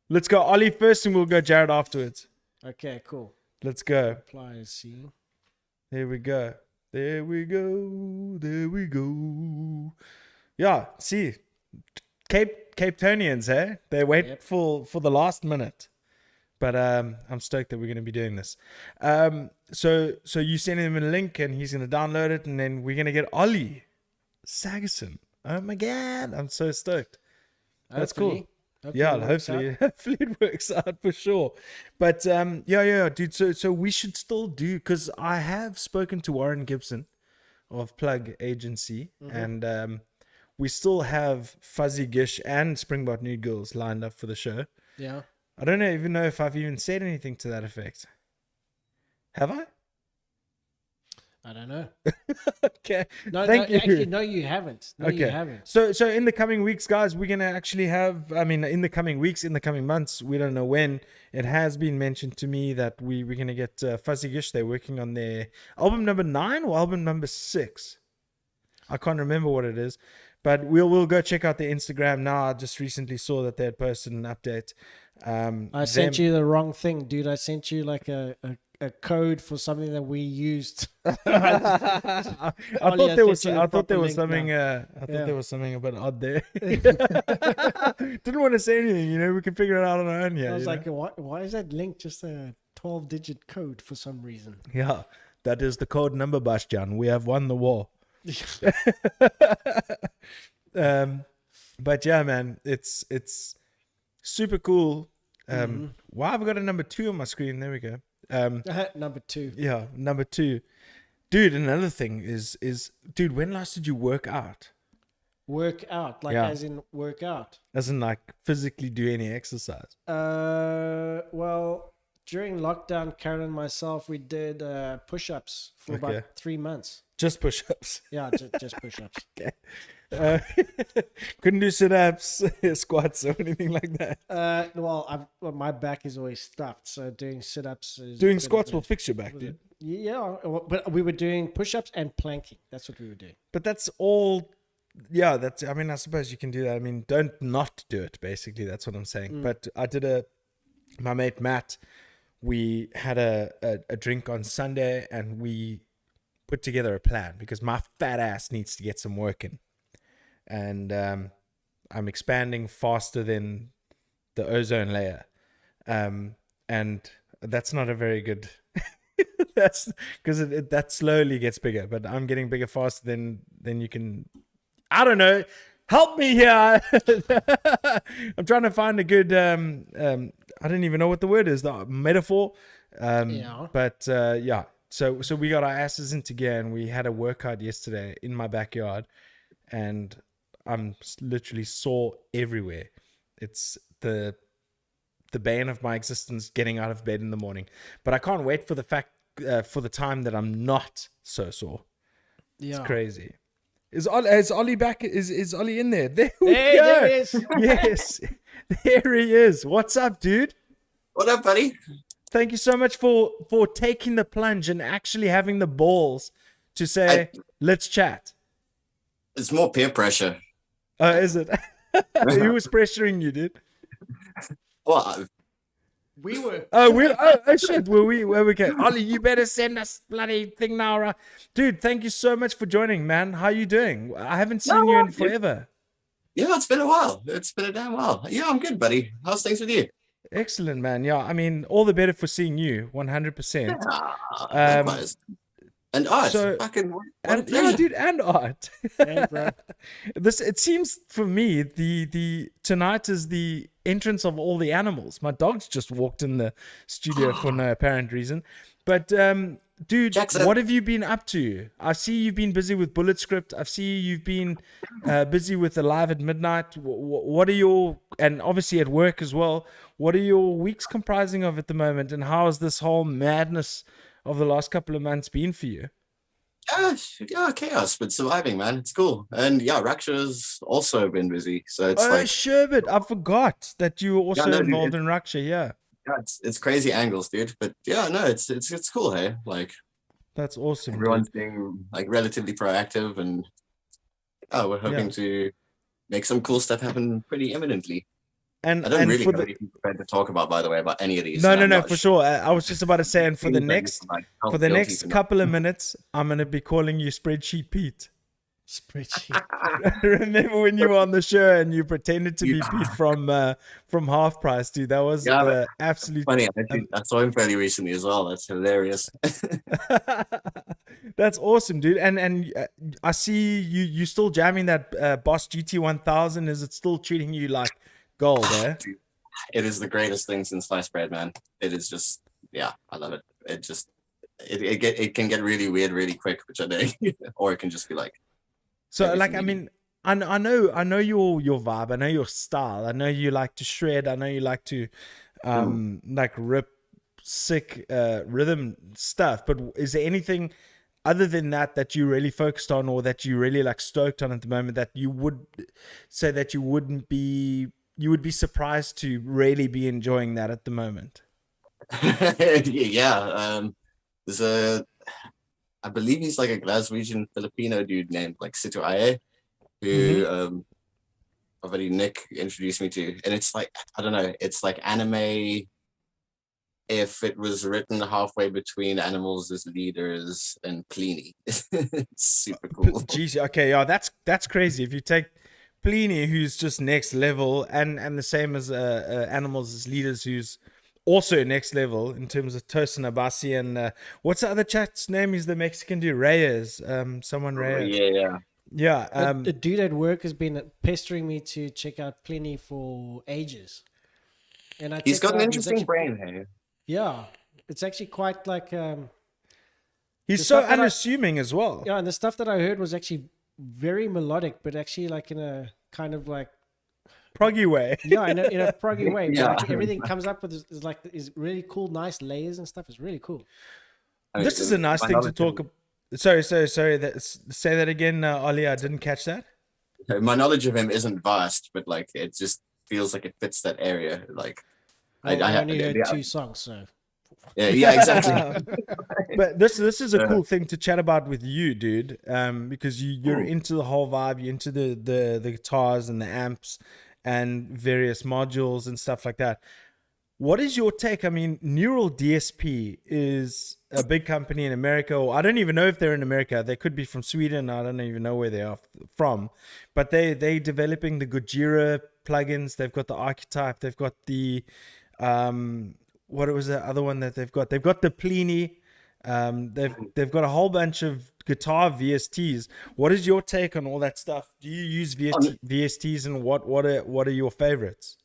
Let's go Ollie first, and we'll go Jared afterwards. Okay, cool. Let's go. Apply, see. There we go. Yeah, see, Cape Townians, eh? They wait Yep. for the last minute. But I'm stoked that we're going to be doing this. So you send him a link and he's going to download it, and then we're going to get Ollie Sagerson. Oh my God, I'm so stoked. That's cool. Yeah, it works out. hopefully it works out for sure. But yeah, dude. So we should still do, because I have spoken to Warren Gibson of Plug Agency, and we still have Fuzzy Gish and Springbok Nude Girls lined up for the show. Yeah. I don't even know if I've even said anything to that effect. Have I? I don't know. Okay. No, Thank you. Actually, no, you haven't. No, you haven't. So in the coming weeks, guys, we're gonna actually have. I mean, in the coming weeks, in the coming months, we don't know when. It has been mentioned to me that we're gonna get Fuzzy Gish. They're working on their album number 9 or album number 6. I can't remember what it is, but we'll go check out their Instagram now. I just recently saw that they had posted an update. I sent you the wrong thing, dude. I sent you like a code for something that we used. I thought there was something. I thought Yeah. there was something a bit odd there. Didn't want to say anything. You know, we can figure it out on our own. Yeah, I was like, why is that link just a 12-digit code for some reason? yeah, that is the code number, Bastian. We have won the war. But yeah, man, it's super cool. Wow, I've got a number 2 on my screen. There we go. Number 2. Yeah, number 2. Dude, another thing is dude, when last did you work out? Work out, like Yeah. as in work out. As in like physically do any exercise? Well, during lockdown, Karen and myself, we did push-ups for Okay. about 3 months. Just push-ups. Yeah, just push-ups. Okay. Couldn't do sit-ups, squats, or anything like that. Well, my back is always stuffed, so doing sit-ups is Doing a bit squats of will a- fix your back, dude. Yeah, but we were doing push-ups and planking. That's what we were doing. But that's all. Yeah, that's. I mean, I suppose you can do that. I mean, don't not do it. Basically, that's what I'm saying. But I did my mate Matt. We had a drink on Sunday, and we put together a plan because my fat ass needs to get some work in, and I'm expanding faster than the ozone layer, and that's not a very good. That's because that slowly gets bigger, but I'm getting bigger faster than you can. I don't know. Help me here. I'm trying to find a good. I don't even know what the word is. The metaphor. Yeah. But yeah. So we got our asses into gear, and we had a workout yesterday in my backyard, and I'm literally sore everywhere. It's the bane of my existence, getting out of bed in the morning. But I can't wait for the time that I'm not so sore. Yeah. It's crazy. Is Ollie back? Is Ollie in there? There we Hey, go. there he is. Yes, there he is. What's up, dude? What up, buddy? Thank you so much for taking the plunge and actually having the balls to say, let's chat. It's more peer pressure. Is it? Who was pressuring you, dude? Well, We were. Oh shit! Where we go? Ollie, you better send us bloody thing now, right? Dude, thank you so much for joining, man. How you doing? I haven't seen you in forever. yeah, it's been a while. It's been a damn while. Yeah, I'm good, buddy. How's things with you? Excellent, man. Yeah, I mean, all the better for seeing you. 100%. Likewise. And art. so- Fucking what a And yeah, pleasure. dude, and art. Hey, bro. It seems for me the tonight is the entrance of all the animals. My dogs just walked in the studio for no apparent reason. But dude, Jackson. what have you been up to? I see you've been busy with Bullet Script. I see you've been busy with Alive at Midnight. What are your, and obviously at work as well, what are your weeks comprising of at the moment? And how has this whole madness of the last couple of months been for you? Yeah, chaos, but surviving, man. It's cool. And yeah, Raksha's also been busy. So it's Oh, like, Sherbet, I forgot that you were also no, dude, involved in Raksha. Yeah, yeah, it's crazy angles, dude. But yeah, no, it's cool, hey? Like, that's awesome. dude. everyone's being like relatively proactive, and we're hoping to make some cool stuff happen pretty imminently. And I don't really for have anything prepared to talk about, by the way, about any of these. no, and no, I'm no, not for sure. I was just about to say, and for the things that you next can, like, felt for the guilty next for not- couple of minutes, I'm gonna be calling you Spreadsheet Pete. Spreadsheet. Remember when you were on the show and you pretended to be Pete from Half Price, dude? That was Yeah, absolute. Funny, I saw him fairly recently as well. That's hilarious. That's awesome, dude. And I see you still jamming that Boss GT 1000. Is it still treating you like gold? Eh? Dude, it is the greatest thing since sliced bread, man. It is just, yeah, I love it. It just, it can get really weird really quick, which I think, or it can just be like, So, everything like, you I need. mean, I know your vibe. I know your style. I know you like to shred. I know you like to like rip sick rhythm stuff. But is there anything other than that you really focused on, or that you really like stoked on at the moment, that you would say that you would be surprised to really be enjoying that at the moment? Yeah. There's I believe he's like a Glaswegian Filipino dude named like Situ Aye, who already Nick introduced me to, and it's like, I don't know, it's like anime if it was written halfway between Animals as Leaders and Pliny. It's super cool. Jeez, okay, yeah, that's crazy. If you take Pliny, who's just next level, and the same as Animals as Leaders, who's also next level in terms of Tosin Abasi, and what's the other chat's name? He's the Mexican dude, Reyes. Someone Reyes. Yeah. Yeah. The dude at work has been pestering me to check out Pliny for ages, and He's got an interesting actually, brain, hey. Yeah, it's actually quite like He's so unassuming as well. yeah, and the stuff that I heard was actually very melodic, but actually like in a kind of like Proggy way. yeah, in a proggy way. Yeah. Like everything comes up with is really cool, nice layers and stuff. It's really cool. I mean, This is a nice thing to talk about. Sorry. Say that again, Ollie. I didn't catch that. My knowledge of him isn't vast, but like it just feels like it fits that area. Like Well, I only heard yeah. 2 songs, so Yeah, exactly. But this is a cool thing to chat about with you, dude. Because you're into the whole vibe. You're into the guitars and the amps and various modules and stuff like that. What is your take? I mean, Neural DSP is a big company in America, or I don't even know if they're in America. They could be from Sweden. I don't even know where they are from. But they developing the Gojira plugins. They've got the Archetype. They've got the what was the other one that they've got? They've got the Pliny. They've got a whole bunch of guitar VSTs. What is your take on all that stuff? Do you use VSTs, and what are your favorites?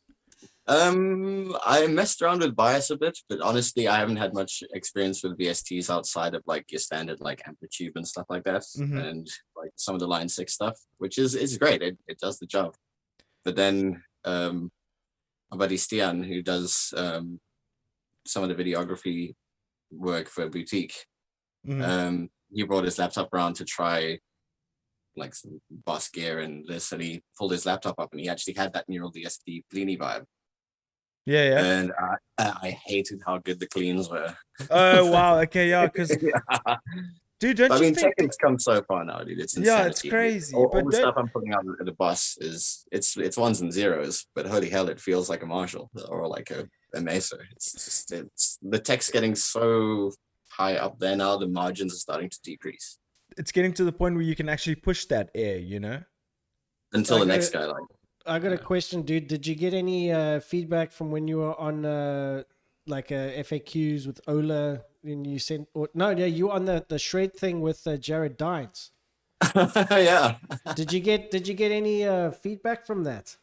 I messed around with bias a bit, but honestly, I haven't had much experience with VSTs outside of like your standard like Amplitude and stuff like that, and like some of the Line 6 stuff, which is great. It does the job. But then my buddy Stian, who does some of the videography work for Boutique, he brought his laptop around to try like some boss gear and this, and he pulled his laptop up and he actually had that Neural DSP Pliny vibe. Yeah. And I hated how good the cleans were. Oh wow. Okay, yeah. Because dude, don't you think? Technic's come so far now, dude. It's insanity. Yeah, it's crazy. All but the stuff I'm putting out at the bus is it's ones and zeros, but holy hell, it feels like a Marshall or like a Mesa. It's the tech's getting so high up there now. The margins are starting to decrease. It's getting to the point where you can actually push that air, you know. Until the next guy, like. I got a question, dude. Did you get any feedback from when you were on FAQs with Ola? And you sent, you were on the shred thing with Jared Dines. Yeah. Did you get any feedback from that?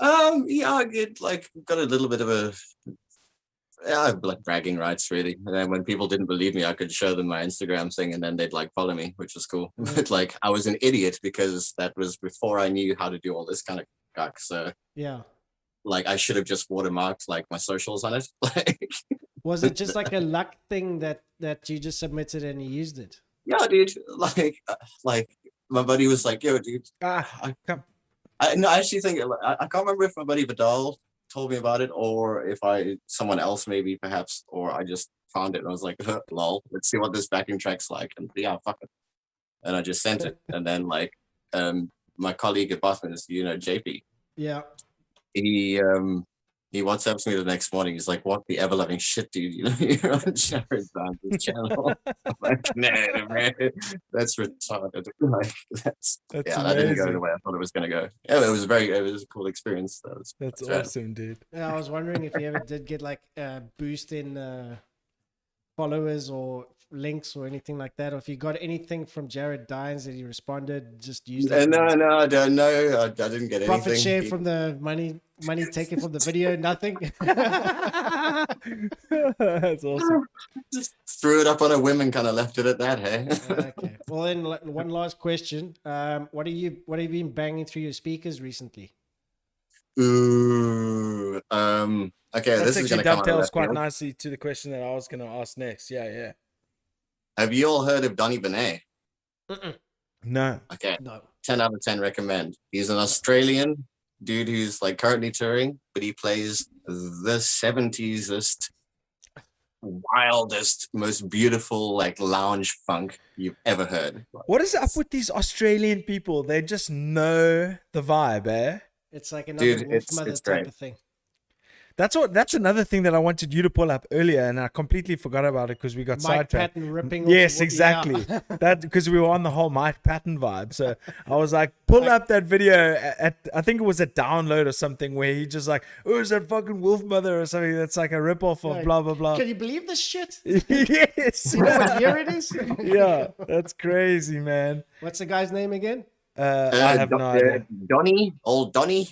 Yeah, I got a little bit of like bragging rights, really. And then when people didn't believe me, I could show them my Instagram thing, and then they'd like follow me, which was cool. But like, I was an idiot because that was before I knew how to do all this kind of guck. So yeah, like I should have just watermarked like my socials on it. Like, was it just like a luck thing that you just submitted and you used it? Yeah, dude. Like my buddy was like, "Yo, dude." I actually think I can't remember if my buddy Vidal told me about it or if someone else maybe perhaps, or I just found it and I was like, lol, let's see what this backing track's like, and yeah, fuck it, and I just sent it. And then like my colleague at Boston is JP, yeah, he WhatsApps me the next morning. He's like, "What the ever loving shit, dude? You're on Jared Band's channel." I'm like, nah, man, that's retarded. Like, that's yeah, amazing. That didn't go the way I thought it was gonna go. Yeah, it was a cool experience. That's awesome, dude. Yeah, I was wondering if you ever did get like a boost in followers or links or anything like that, or if you got anything from Jared Dines that he responded, just used it. No, I don't know. I didn't get profit anything. Share from the money taken from the video, nothing. That's awesome. threw it up on a whim and kind of left it at that. Hey. Okay. Well, then one last question. What have you been banging through your speakers recently? Ooh. Okay, That's this is actually gonna come out of dovetails left quite field. nicely to the question that I was going to ask next. Yeah, yeah. Have you all heard of Donny Benet? No. Okay, No. 10 out of 10 recommend. He's an Australian dude who's like currently touring, but he plays the 70s-est, wildest, most beautiful like lounge funk you've ever heard. What is up with these Australian people? They just know the vibe, eh? It's like another Dude, Wolf it's Mother type great. of thing. That's another thing that I wanted you to pull up earlier, and I completely forgot about it because we got Mike sidetracked. Patton ripping Yes, off. exactly. That because we were on the whole Mike Patton vibe. So I was like, pull up that video at I think it was a download or something where he just like, oh, is that fucking Wolf Mother or something that's like a ripoff of Like, blah blah blah. Can you believe this shit? Yes. You know what year it is? Yeah, that's crazy, man. What's the guy's name again? I have no idea. Donny, old Donny.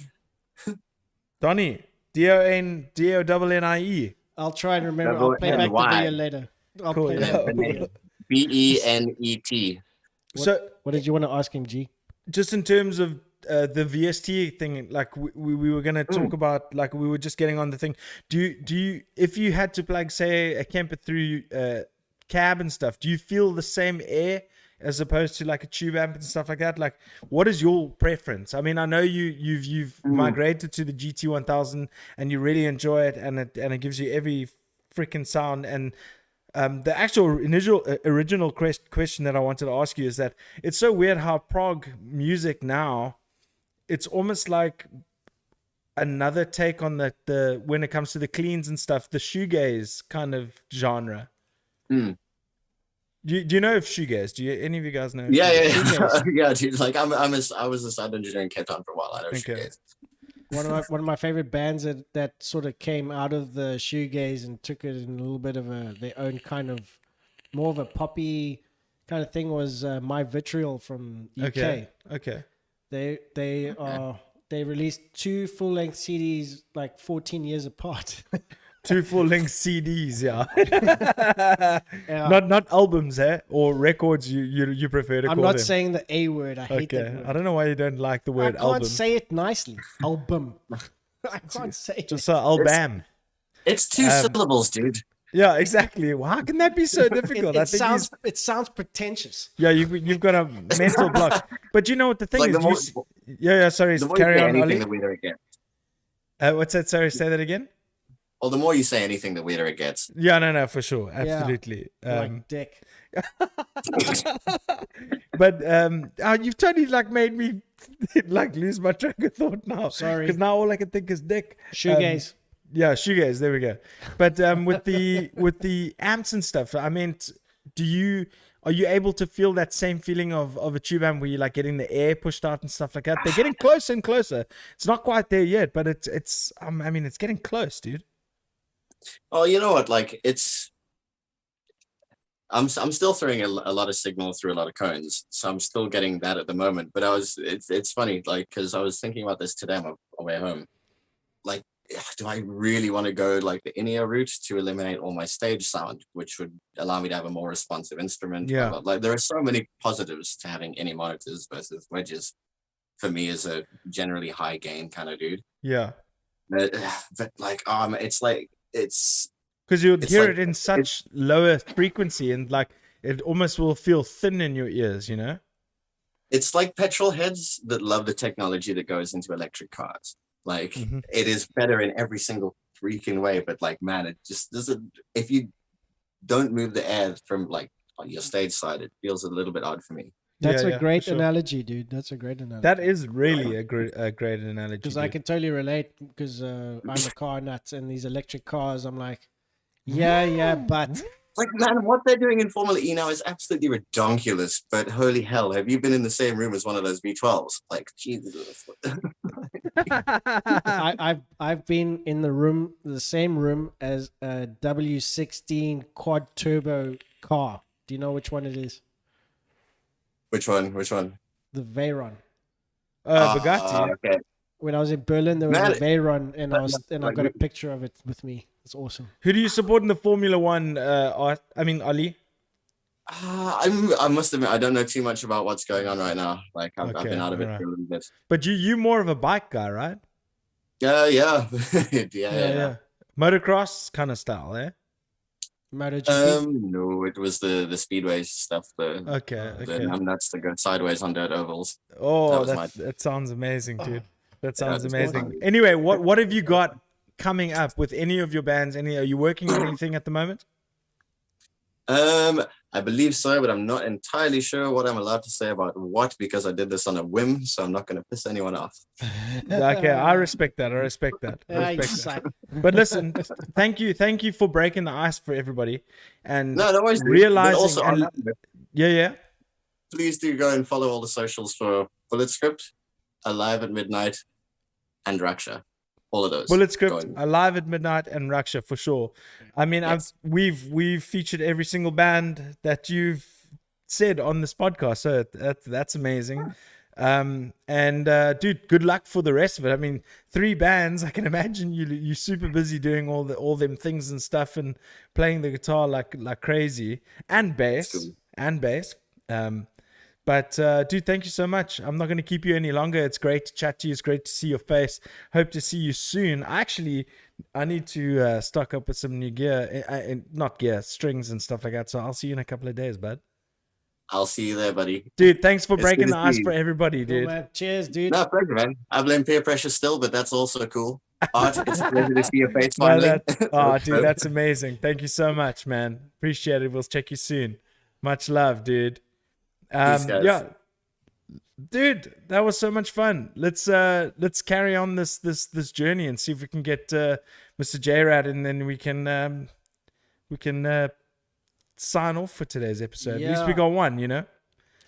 Donnie. Donnie. I'll try and remember. I'll play back the W-N-Y. video later. I'll Cool, play yeah. back the video. Benet. So What did you want to ask him, G? just in terms of the VST thing, like we were gonna talk about, like we were just getting on the thing. Do you if you had to plug, say, a Kemper through cab and stuff, do you feel the same air as opposed to like a tube amp and stuff like that? Like, what is your preference? I mean, I know you've migrated to the GT1000 and you really enjoy it, and it gives you every freaking sound. And the actual original question that I wanted to ask you is that it's so weird how prog music now, it's almost like another take on the when it comes to the cleans and stuff, the shoegaze kind of genre. Do you know of shoegaze? Any of you guys know? Yeah. Shoegaze. Yeah, dude. Like I was a sound engineer in Cape Town for a while. I know shoegaze. One of my favorite bands that sort of came out of the shoegaze and took it in a little bit of their own kind of more of a poppy kind of thing was My Vitriol from UK. Okay. They released 2 full-length CDs like 14 years apart. 2 full-length CDs, yeah. Yeah. Not albums, eh? Or records. You prefer to I'm call not them. saying the A word. I hate that Okay, word. I don't know why you don't like the I word can't album. say it nicely. Album. I can't say it. Just album. It's 2 syllables, dude. Yeah, exactly. Well, how can that be so difficult? It sounds pretentious. yeah, you've got a mental block. But you know what the thing Like is? the more, Sorry, the more you carry say on, anything, Ollie. the weirder it gets. What's that? Sorry, say that again. Well, the more you say anything, the weirder it gets. Yeah, no, for sure, absolutely. Like dick. But you've totally like made me like lose my track of thought now. Sorry. Because now all I can think is dick. Shoegaze. Yeah, shoegaze. There we go. But with the amps and stuff, I mean, are you able to feel that same feeling of a tube amp where you're like getting the air pushed out and stuff like that? They're getting closer and closer. It's not quite there yet, but it's I mean, it's getting close, dude. Oh, you know what? Like I'm still throwing a lot of signal through a lot of cones, so I'm still getting that at the moment. But it's funny, like, because I was thinking about this today on my way home. Like, do I really want to go like the in-ear route to eliminate all my stage sound, which would allow me to have a more responsive instrument? Yeah. Like, there are so many positives to having any monitors versus wedges. For me, as a generally high gain kind of dude. Yeah. But like, it's Because you'll It's hear like- it in such lower frequency, and like it almost will feel thin in your ears, you know? it's like petrol heads that love the technology that goes into electric cars. Like, it is better in every single freaking way, but like, man, it just doesn't. If you don't move the air from like on your stage side, it feels a little bit odd for me. That's Yeah, a yeah, great for sure. analogy, dude. That's a great analogy. That is really a great analogy. Because I dude. can totally relate because I'm a car nut and these electric cars, I'm like, yeah, but Like, man, what they're doing in Formula E now is absolutely redonkulous. But holy hell, have you been in the same room as one of those V12s? Like, Jesus. I've been in the same room as a W16 quad turbo car. Do you know which one it is? Which one? The Veyron. Bugatti. Okay. When I was in Berlin, there was Man, a Veyron, and I like, got a picture of it with me. It's awesome. Who do you support in the Formula One? Ollie. I must admit, I don't know too much about what's going on right now. Like, I've Okay, been out of it alright. for a little bit. But you more of a bike guy, right? Yeah. yeah. Motocross kind of style, eh? MotoGP. No, it was the speedway stuff. Okay. That's to go sideways on dirt ovals. Oh, That was that sounds amazing, dude. That sounds that's amazing. awesome. Anyway, what have you got coming up with any of your bands? Are you working on anything at the moment? I believe so, but I'm not entirely sure what I'm allowed to say about what, because I did this on a whim, so I'm not going to piss anyone off. Okay, I respect that. Yeah, you suck. But listen, thank you for breaking the ice for everybody and No worries, dude. realizing. But also, on And, that note, yeah. please do go and follow all the socials for Bullet Script, Alive at Midnight, and Raksha. All of those. Bullet Script, Alive at Midnight, and Raksha for sure. I mean, Yes. we've featured every single band that you've said on this podcast, so that's amazing. Dude, good luck for the rest of it. I mean, 3 bands. I can imagine you're super busy doing all them things and stuff and playing the guitar like crazy and bass. But dude, thank you so much. I'm not going to keep you any longer. It's great to chat to you. It's great to see your face. Hope to see you soon. I need to stock up with some new gear, not gear, strings and stuff like that. So I'll see you in a couple of days, bud. I'll see you there, buddy. Dude, thanks for It's breaking good the to ice see for you. everybody, dude. Cool, man. Cheers, dude. No, pleasure, man. I blame peer pressure still, but that's also cool. Art, it's a pleasure to see your face No, finally. dude, that's amazing. Thank you so much, man. Appreciate it. We'll check you soon. Much love, dude. Peace, guys. Yeah. Dude, that was so much fun. Let's carry on this journey and see if we can get Mr. J-Rad, and then we can sign off for today's episode. At least we Yeah. got one,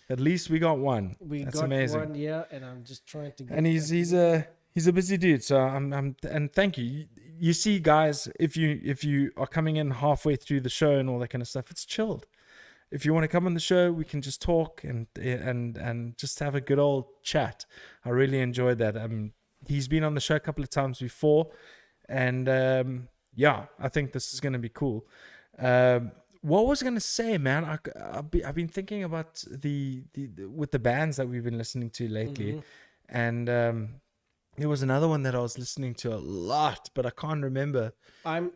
At least we got one. That's got amazing. one, yeah, and I'm just trying to get And he's a busy dude, so and thank you. You see, guys, if you are coming in halfway through the show and all that kind of stuff, it's chilled. If you want to come on the show, we can just talk and just have a good old chat. I really enjoyed that. He's been on the show a couple of times before, and I think this is going to be cool. What was I going to say, man? I've been thinking about the with the bands that we've been listening to lately, and there was another one that I was listening to a lot, but I can't remember. I'm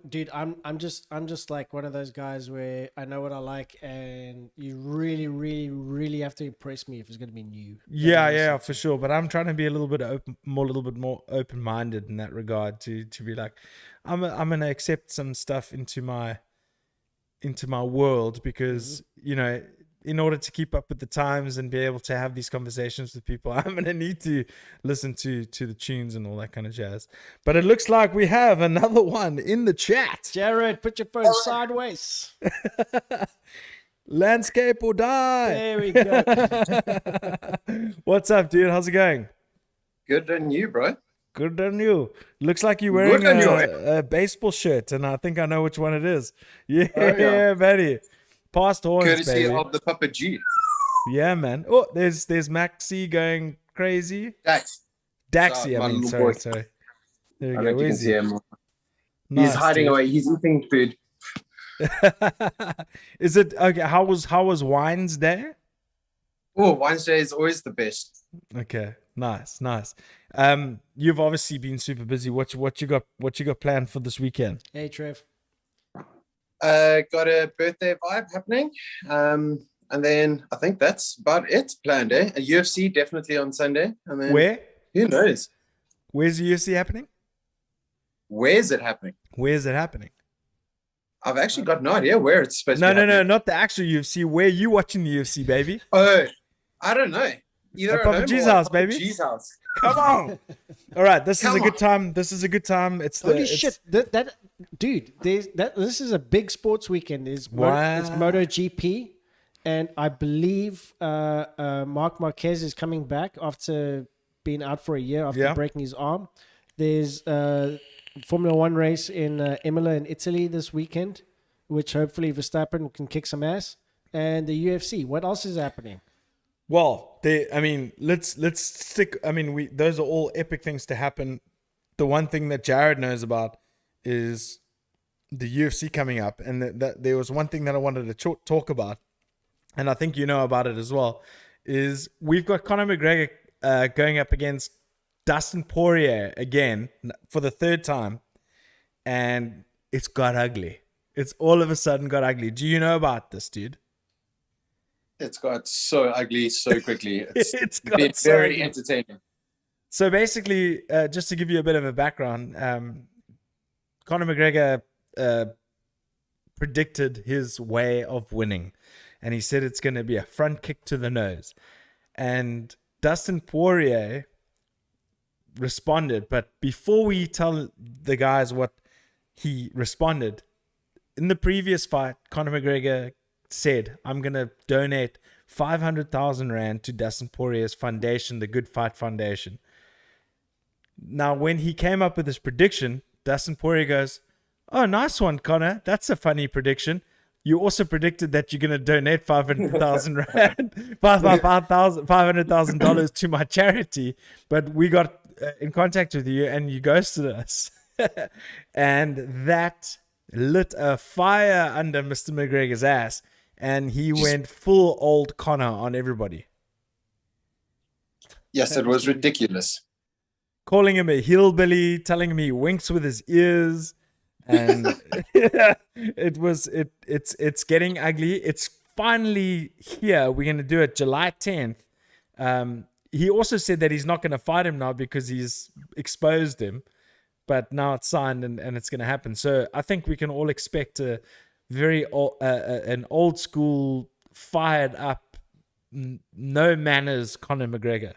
just like one of those guys where I know what I like, and you really, really, really have to impress me if it's going to be new. Yeah, for sure. But I'm trying to be a little bit more open-minded in that regard to be like, I'm gonna accept some stuff into my world, because in order to keep up with the times and be able to have these conversations with people, I'm going to need to listen to the tunes and all that kind of jazz. But it looks like we have another one in the chat. Jared, put your phone sideways. Landscape or die. There we go. What's up, dude? How's it going? Good on you, bro. Good on you. Looks like you're wearing Good on you. a baseball shirt, and I think I know which one it is. Yeah, Oh, yeah. buddy. Past horns, Courtesy baby. of the Papa G. Yeah, man. Oh, there's Maxi going crazy. Dax. Daxi, my I mean, little sorry. boy. There I we bet go. you can Where's see he? him. Nice, He's hiding dude. away. He's eating food. Is it okay? How was Wines Day? Oh, Wednesday is always the best. Okay, nice. You've obviously been super busy. What you got planned for this weekend? Hey, Trev. Got a birthday vibe happening. And then I think that's about it planned, eh? A UFC definitely on Sunday. And then Where? who knows? Where's the UFC happening? Where's it happening? Where's it happening? I've actually got no idea where it's supposed to No, be. happening. not the actual UFC. Where are you watching the UFC, baby? Oh, I don't know. Either At at Papa home G's or at house, Papa baby. G's house. Come on. All right, this is Come a good on. time. This is a good time. It's Holy shit! That dude, this is a big sports weekend. It's Wow. MotoGP, and I believe Mark Marquez is coming back after being out for a year after breaking his arm. There's Formula One race in Imola in Italy this weekend, which hopefully Verstappen can kick some ass, and the UFC. What else is happening? Well, let's stick. I mean, those are all epic things to happen. The one thing that Jared knows about is the UFC coming up, and that there was one thing that I wanted to talk about, and I think you know about it as well. Is we've got Conor McGregor going up against Dustin Poirier again for the third time, and it's got ugly. It's all of a sudden got ugly. Do you know about this, dude? It's got so ugly so quickly. It's got been so very ugly. entertaining. So basically, just to give you a bit of a background, Conor McGregor predicted his way of winning, and he said it's going to be a front kick to the nose. And Dustin Poirier responded, but before we tell the guys what he responded, in the previous fight, Conor McGregor said, I'm going to donate 500,000 Rand to Dustin Poirier's foundation, the Good Fight Foundation. Now, when he came up with this prediction, Dustin Poirier goes, oh, nice one, Conor. That's a funny prediction. You also predicted that you're going to donate 500,000 Rand, $500,000 to my charity, but we got in contact with you and you ghosted us. And that lit a fire under Mr. McGregor's ass, and he went full old Conor on everybody. Yes, it was ridiculous. Calling him a hillbilly, telling him he winks with his ears, and it's getting ugly. It's finally here. We're gonna do it July 10th. He also said that he's not gonna fight him now because he's exposed him, but now it's signed and it's gonna happen. So I think we can all expect a very an old school, fired up, no manners Conor McGregor.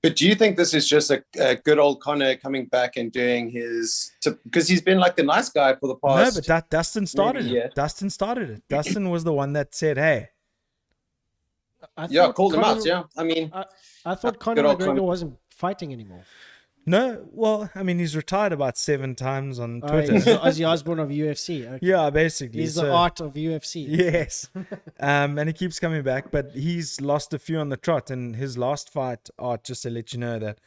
But do you think this is just a good old Conor coming back and doing his... Because he's been like the nice guy for the past... No, but Dustin started maybe, it. Dustin started it. Dustin was the one that said, hey. Called him out, yeah. I mean... I thought Conor good old McGregor Conor. wasn't fighting anymore. No, well, I mean, he's retired about 7 times on Twitter. He's the Ozzy Osbourne of UFC. Okay. Yeah, basically. He's the art of UFC. Yes. And he keeps coming back, but he's lost a few on the trot. And his last fight, Art, just to let you know that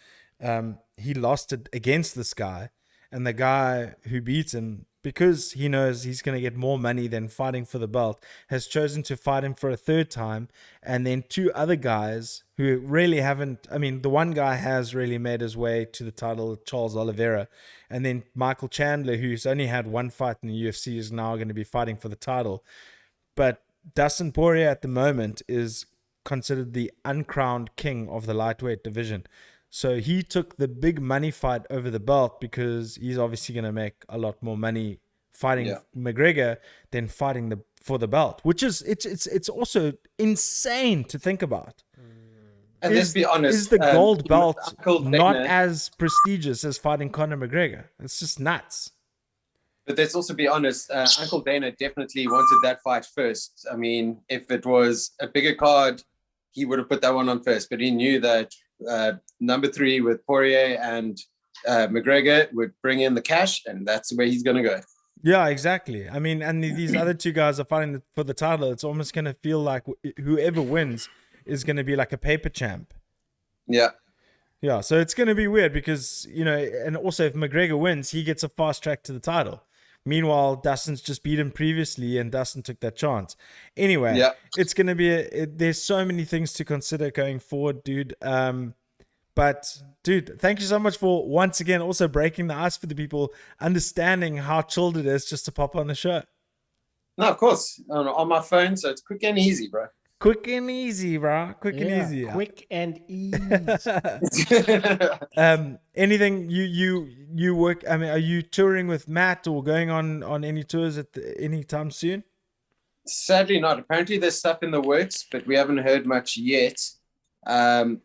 he lost it against this guy. And the guy who beat him, because he knows he's going to get more money than fighting for the belt, has chosen to fight him for a third time. And then 2 other guys who really haven't, I mean, the one guy has really made his way to the title, Charles Oliveira. And then Michael Chandler, who's only had 1 fight in the UFC, is now going to be fighting for the title. But Dustin Poirier at the moment is considered the uncrowned king of the lightweight division. So he took the big money fight over the belt because he's obviously going to make a lot more money fighting McGregor than fighting for the belt, which is it's also insane to think about. And let's be honest, is the gold belt Uncle not Dana- as prestigious as fighting Conor McGregor? It's just nuts. But let's also be honest, Uncle Dana definitely wanted that fight first. I mean, if it was a bigger card, he would have put that one on first. But he knew that number 3 with Poirier and McGregor would bring in the cash, and that's where he's going to go. Yeah, exactly. I mean, and these other 2 guys are fighting for the title. It's almost going to feel like whoever wins is going to be like a paper champ. Yeah. Yeah, so it's going to be weird because, you know, and also if McGregor wins, he gets a fast track to the title. Meanwhile, Dustin's just beat him previously and Dustin took that chance. Anyway, it's going to be, there's so many things to consider going forward, dude. But, dude, thank you so much for once again also breaking the ice for the people, understanding how chilled it is just to pop on the show. No, of course. On my phone, so it's quick and easy, bro. Quick and easy, bro. Quick and easy. Quick and easy. Anything you work? I mean, are you touring with Matt or going on any tours any time soon? Sadly not. Apparently there's stuff in the works, but we haven't heard much yet. I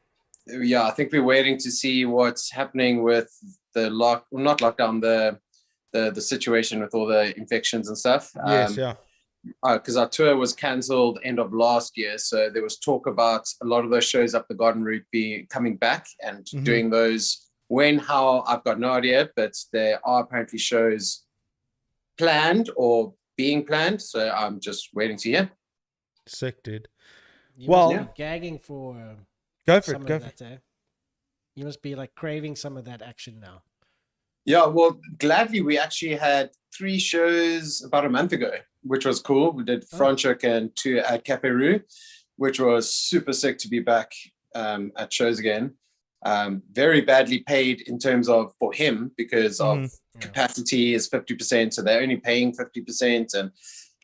think we're waiting to see what's happening with the not lockdown, the situation with all the infections and stuff. Yes, yeah. Because our tour was cancelled end of last year, so there was talk about a lot of those shows up the Garden Route coming back and doing those. When, how, I've got no idea, but there are apparently shows planned or being planned, so I'm just waiting to hear. Sick, dude. You Well- must be gagging for Go for some it. Go of for it. that, eh? You must be like craving some of that action now. Yeah, well, gladly, we actually had 3 shows about a month ago, which was cool. We did Franschhoek and 2 at Cafe Roo, which was super sick to be back at shows again. Very badly paid in terms of for him because of capacity is 50%, so they're only paying 50%, and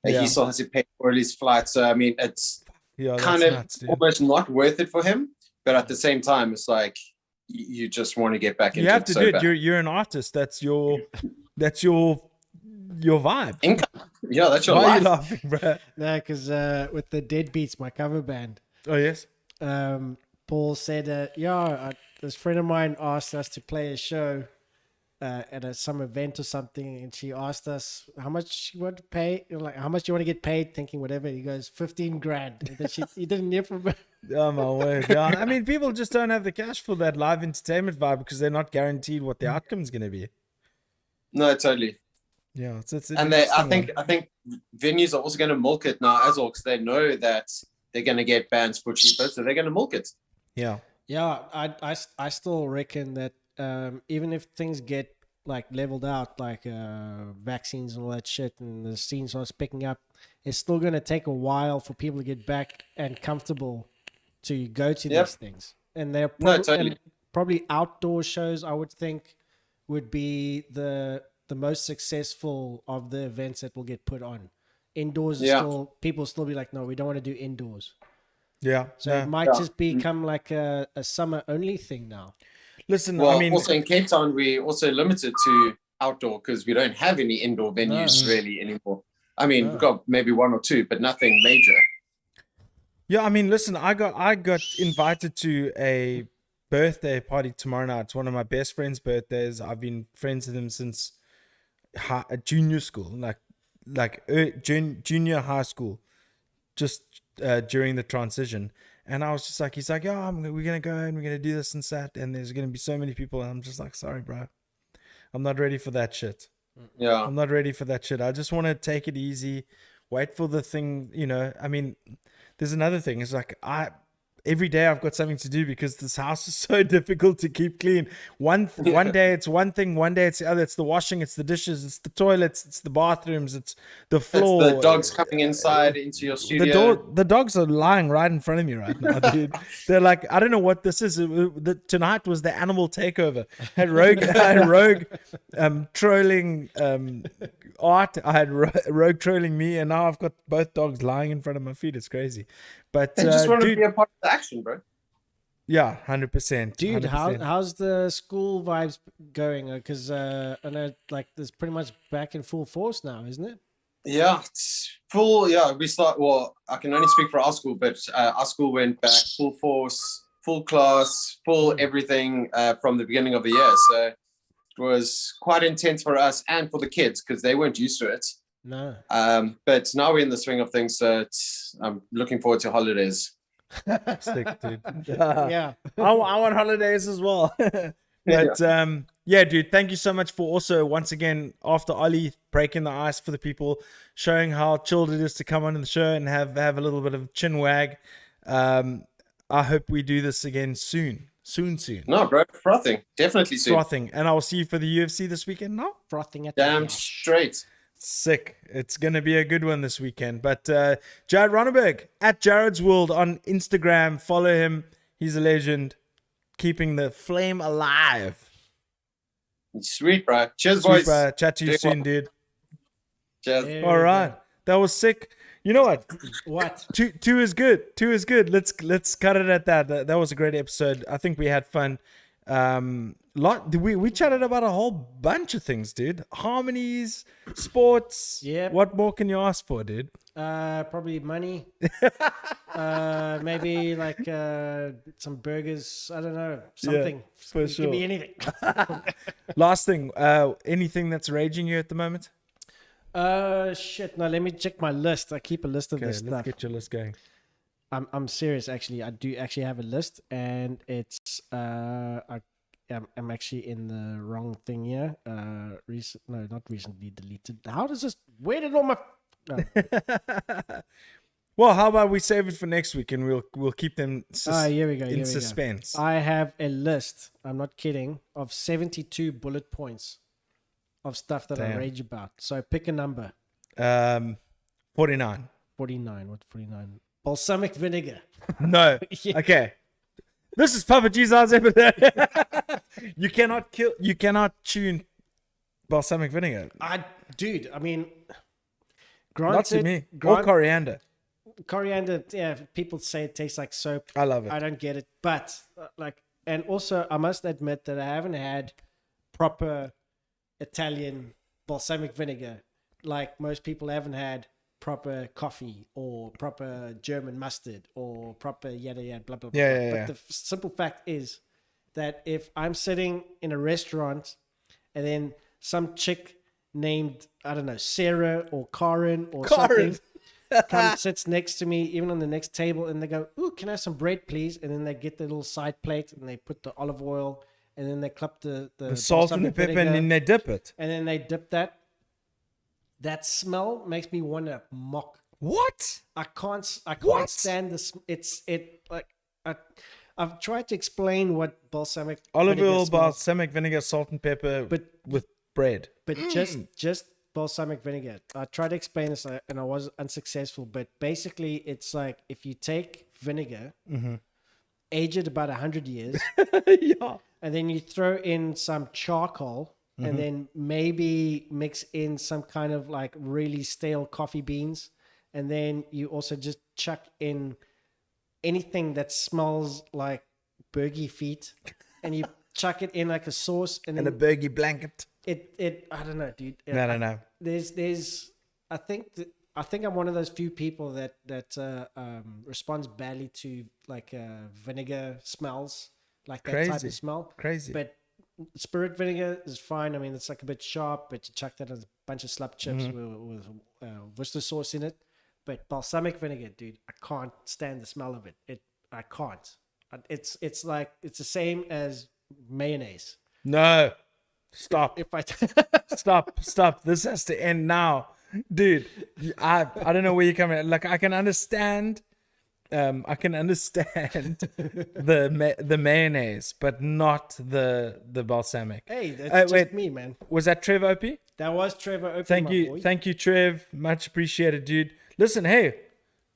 Yeah. he still has to pay for his flight. So I mean, it's Yeah, that's kind of nuts, dude. almost not worth it for him, but at the same time, it's like you just want to get back into You have it to so do it. bad. You're an artist. That's your vibe. Income. Yeah, that's your Why are you life. laughing, bro? No, because with the Deadbeats, my cover band, Oh yes. Paul said, this friend of mine asked us to play a show at some event or something, and she asked us how much you want to pay, like how much you want to get paid, thinking whatever. He goes 15 grand. And then he didn't hear from her. Oh my word. Yeah. I mean, people just don't have the cash for that live entertainment vibe because they're not guaranteed what the outcome's going to be. No, totally. Yeah. It's an And interesting I think venues are also going to milk it now as well, because they know that they're going to get bands for cheaper, so they're going to milk it. Yeah. Yeah, I still reckon that even if things get like leveled out, like vaccines and all that shit, and the scene starts picking up, it's still going to take a while for people to get back and comfortable to go to Yep. these things. And they're No, probably, totally. probably outdoor shows, I would think, would be the most successful of the events that will get put on. Indoors, is Yeah. still people still be like, no, we don't want to do indoors. Yeah. So yeah. it might Yeah. just become like a summer only thing now. Listen, Well, I mean, also in Cape Town, we also limited to outdoor because we don't have any indoor venues really anymore. I mean, No. we've got maybe 1 or 2, but nothing major. yeah, I mean, listen, I got invited to a birthday party tomorrow night. It's one of my best friends' birthdays. I've been friends with him since junior school, junior high school, just during the transition. And I was just like, he's like, yeah, we're gonna go and we're gonna do this and that, and there's gonna be so many people, and I'm just like, sorry, bro, I'm not ready for that shit. Yeah. I'm not ready for that shit. I just want to take it easy, wait for the thing, you know. I mean, there's another thing. It's like every day I've got something to do because this house is so difficult to keep clean. One day it's one thing, one day it's the other. It's the washing, it's the dishes, it's the toilets, it's the bathrooms, it's the floor. It's the dogs coming inside into your studio. The dogs are lying right in front of me right now, dude. They're like, I don't know what this is. Tonight was the animal takeover. I had Rogue trolling Art. I had Rogue trolling me, and now I've got both dogs lying in front of my feet. It's crazy. But They just want to dude, be a part of the action, bro. yeah, 100%. Dude, 100%. how's the school vibes going? Because I know like there's pretty much back in full force now, isn't it? Yeah, it's full. Yeah, well, I can only speak for our school, but our school went back full force, full class, full everything from the beginning of the year. So it was quite intense for us and for the kids because they weren't used to it. No. But now we're in the swing of things, so I'm looking forward to holidays. Sick, dude. Yeah. I want holidays as well. But yeah, dude, thank you so much for also once again after Ollie breaking the ice for the people, showing how chilled it is to come on the show and have a little bit of chin wag. I hope we do this again soon. No, bro, frothing, definitely soon. Frothing, and I'll see you for the UFC this weekend. No, Frothing at the Damn mouth. straight. sick. It's gonna be a good one this weekend. But Jared Ronneberg at Jared's World on Instagram. Follow him. He's a legend, keeping the flame alive. Sweet, bro. Cheers, Sweet, boys. bro. Chat to you Stay soon, well. dude. Cheers. There All we right, go. that was sick. You know what? What? Two is good. Two is good. Let's cut it at that. That was a great episode. I think we had fun. We chatted about a whole bunch of things, dude. Harmonies, sports. Yep. What more can you ask for, dude? Probably money. Maybe like some burgers. I don't know. Something. for Give me sure. anything. Last thing. Anything that's raging you at the moment? Shit. No, let me check my list. I keep a list of Okay, this let's stuff. get your list going. I'm serious. Actually, I do actually have a list, and it's I'm actually in the wrong thing here. Not recently deleted. How does this? Where did all my? No. Well, how about we save it for next week and we'll keep them Here we go. in suspense. I have a list, I'm not kidding, of 72 bullet points of stuff that I Damn. rage about. So pick a number. 49. 49. What 49? Balsamic vinegar. No. Yeah. Okay. This is Papa G's house episode. You cannot tune balsamic vinegar. Dude, I mean, Not to granted, me. Or coriander. coriander, yeah, people say it tastes like soap. I love it. I don't get it. But, and also, I must admit that I haven't had proper Italian balsamic vinegar. Like most people haven't had proper coffee or proper German mustard or proper yada yada blah blah blah. Yeah. But the simple fact is that if I'm sitting in a restaurant and then some chick named, I don't know, Sarah or Karen or something sits next to me, even on the next table, and they go, "Ooh, can I have some bread, please?" And then they get the little side plate and they put the olive oil and then they clip the Salt and the balsamic pepper, vinegar, and then they dip it. and then they dip that. That smell makes me want to mock. What? I can't What? stand this. I've tried to explain what balsamic Olive vinegar oil, smells, balsamic vinegar, salt and pepper with bread. but just balsamic vinegar. I tried to explain this and I was unsuccessful. But basically, it's like if you take vinegar, age it about 100 years, Yeah. and then you throw in some charcoal. And then maybe mix in some kind of like really stale coffee beans. And then you also just chuck in anything that smells like burgie feet. And you chuck it in like a sauce. And And a then burgie blanket. it I don't know, dude. No. There's I think I'm one of those few people that responds badly to like vinegar smells, like that type Crazy. of smell. Crazy. But spirit vinegar is fine. I mean, it's like a bit sharp, but you chuck that as a bunch of slap chips with Worcester sauce in it. But balsamic vinegar, dude, I can't stand the smell of it. I can't. It's like it's the same as mayonnaise. No. Stop. If I Stop. This has to end now. Dude, I don't know where you're coming. Like I can understand the mayonnaise, but not the balsamic. hey, that's wait. just me, man. Was that Trev Opie? That was Trevor. Opie, Thank my you, boy. thank you, Trev. Much appreciated, dude. Listen, hey,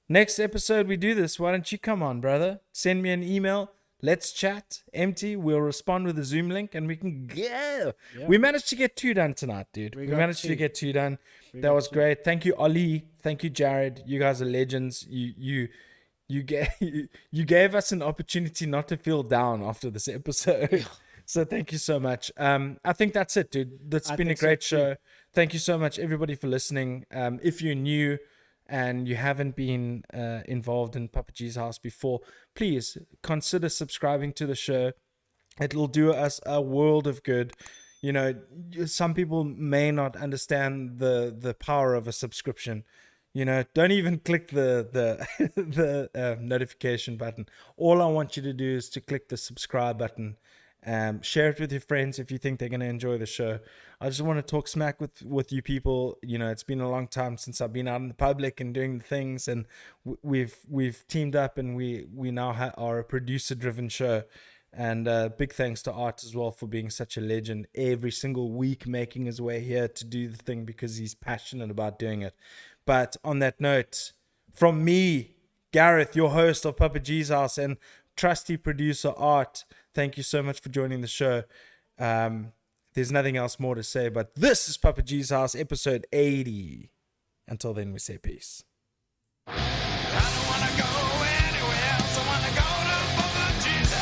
next episode we do this. Why don't you come on, brother? Send me an email. Let's chat. Empty. We'll respond with a Zoom link, and we can go. Yeah. We managed to get 2 done tonight, dude. We got managed to 2. get 2 done. That was great. Thank you, Ollie. Thank you, Jared. You guys are legends. You gave us an opportunity not to feel down after this episode. So thank you so much. I think that's it, dude. That's been a think so great too. show. Thank you so much, everybody, for listening. If you're new and you haven't been involved in Papa G's house before, please consider subscribing to the show. It'll do us a world of good. You know, some people may not understand the power of a subscription. You know, don't even click the notification button. All I want you to do is to click the subscribe button. Share it with your friends if you think they're going to enjoy the show. I just want to talk smack with you people. You know, it's been a long time since I've been out in the public and doing things, and we've teamed up, and we now are a producer-driven show. And big thanks to Art as well for being such a legend every single week, making his way here to do the thing because he's passionate about doing it. But on that note, from me, Gareth, your host of Papa G's House, and trusty producer Art, thank you so much for joining the show. There's nothing else more to say, but this is Papa G's House, episode 80. Until then, we say peace. I don't wanna go anywhere else. I wanna go to Papa G's.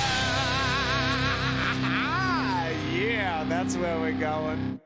Yeah, that's where we're going.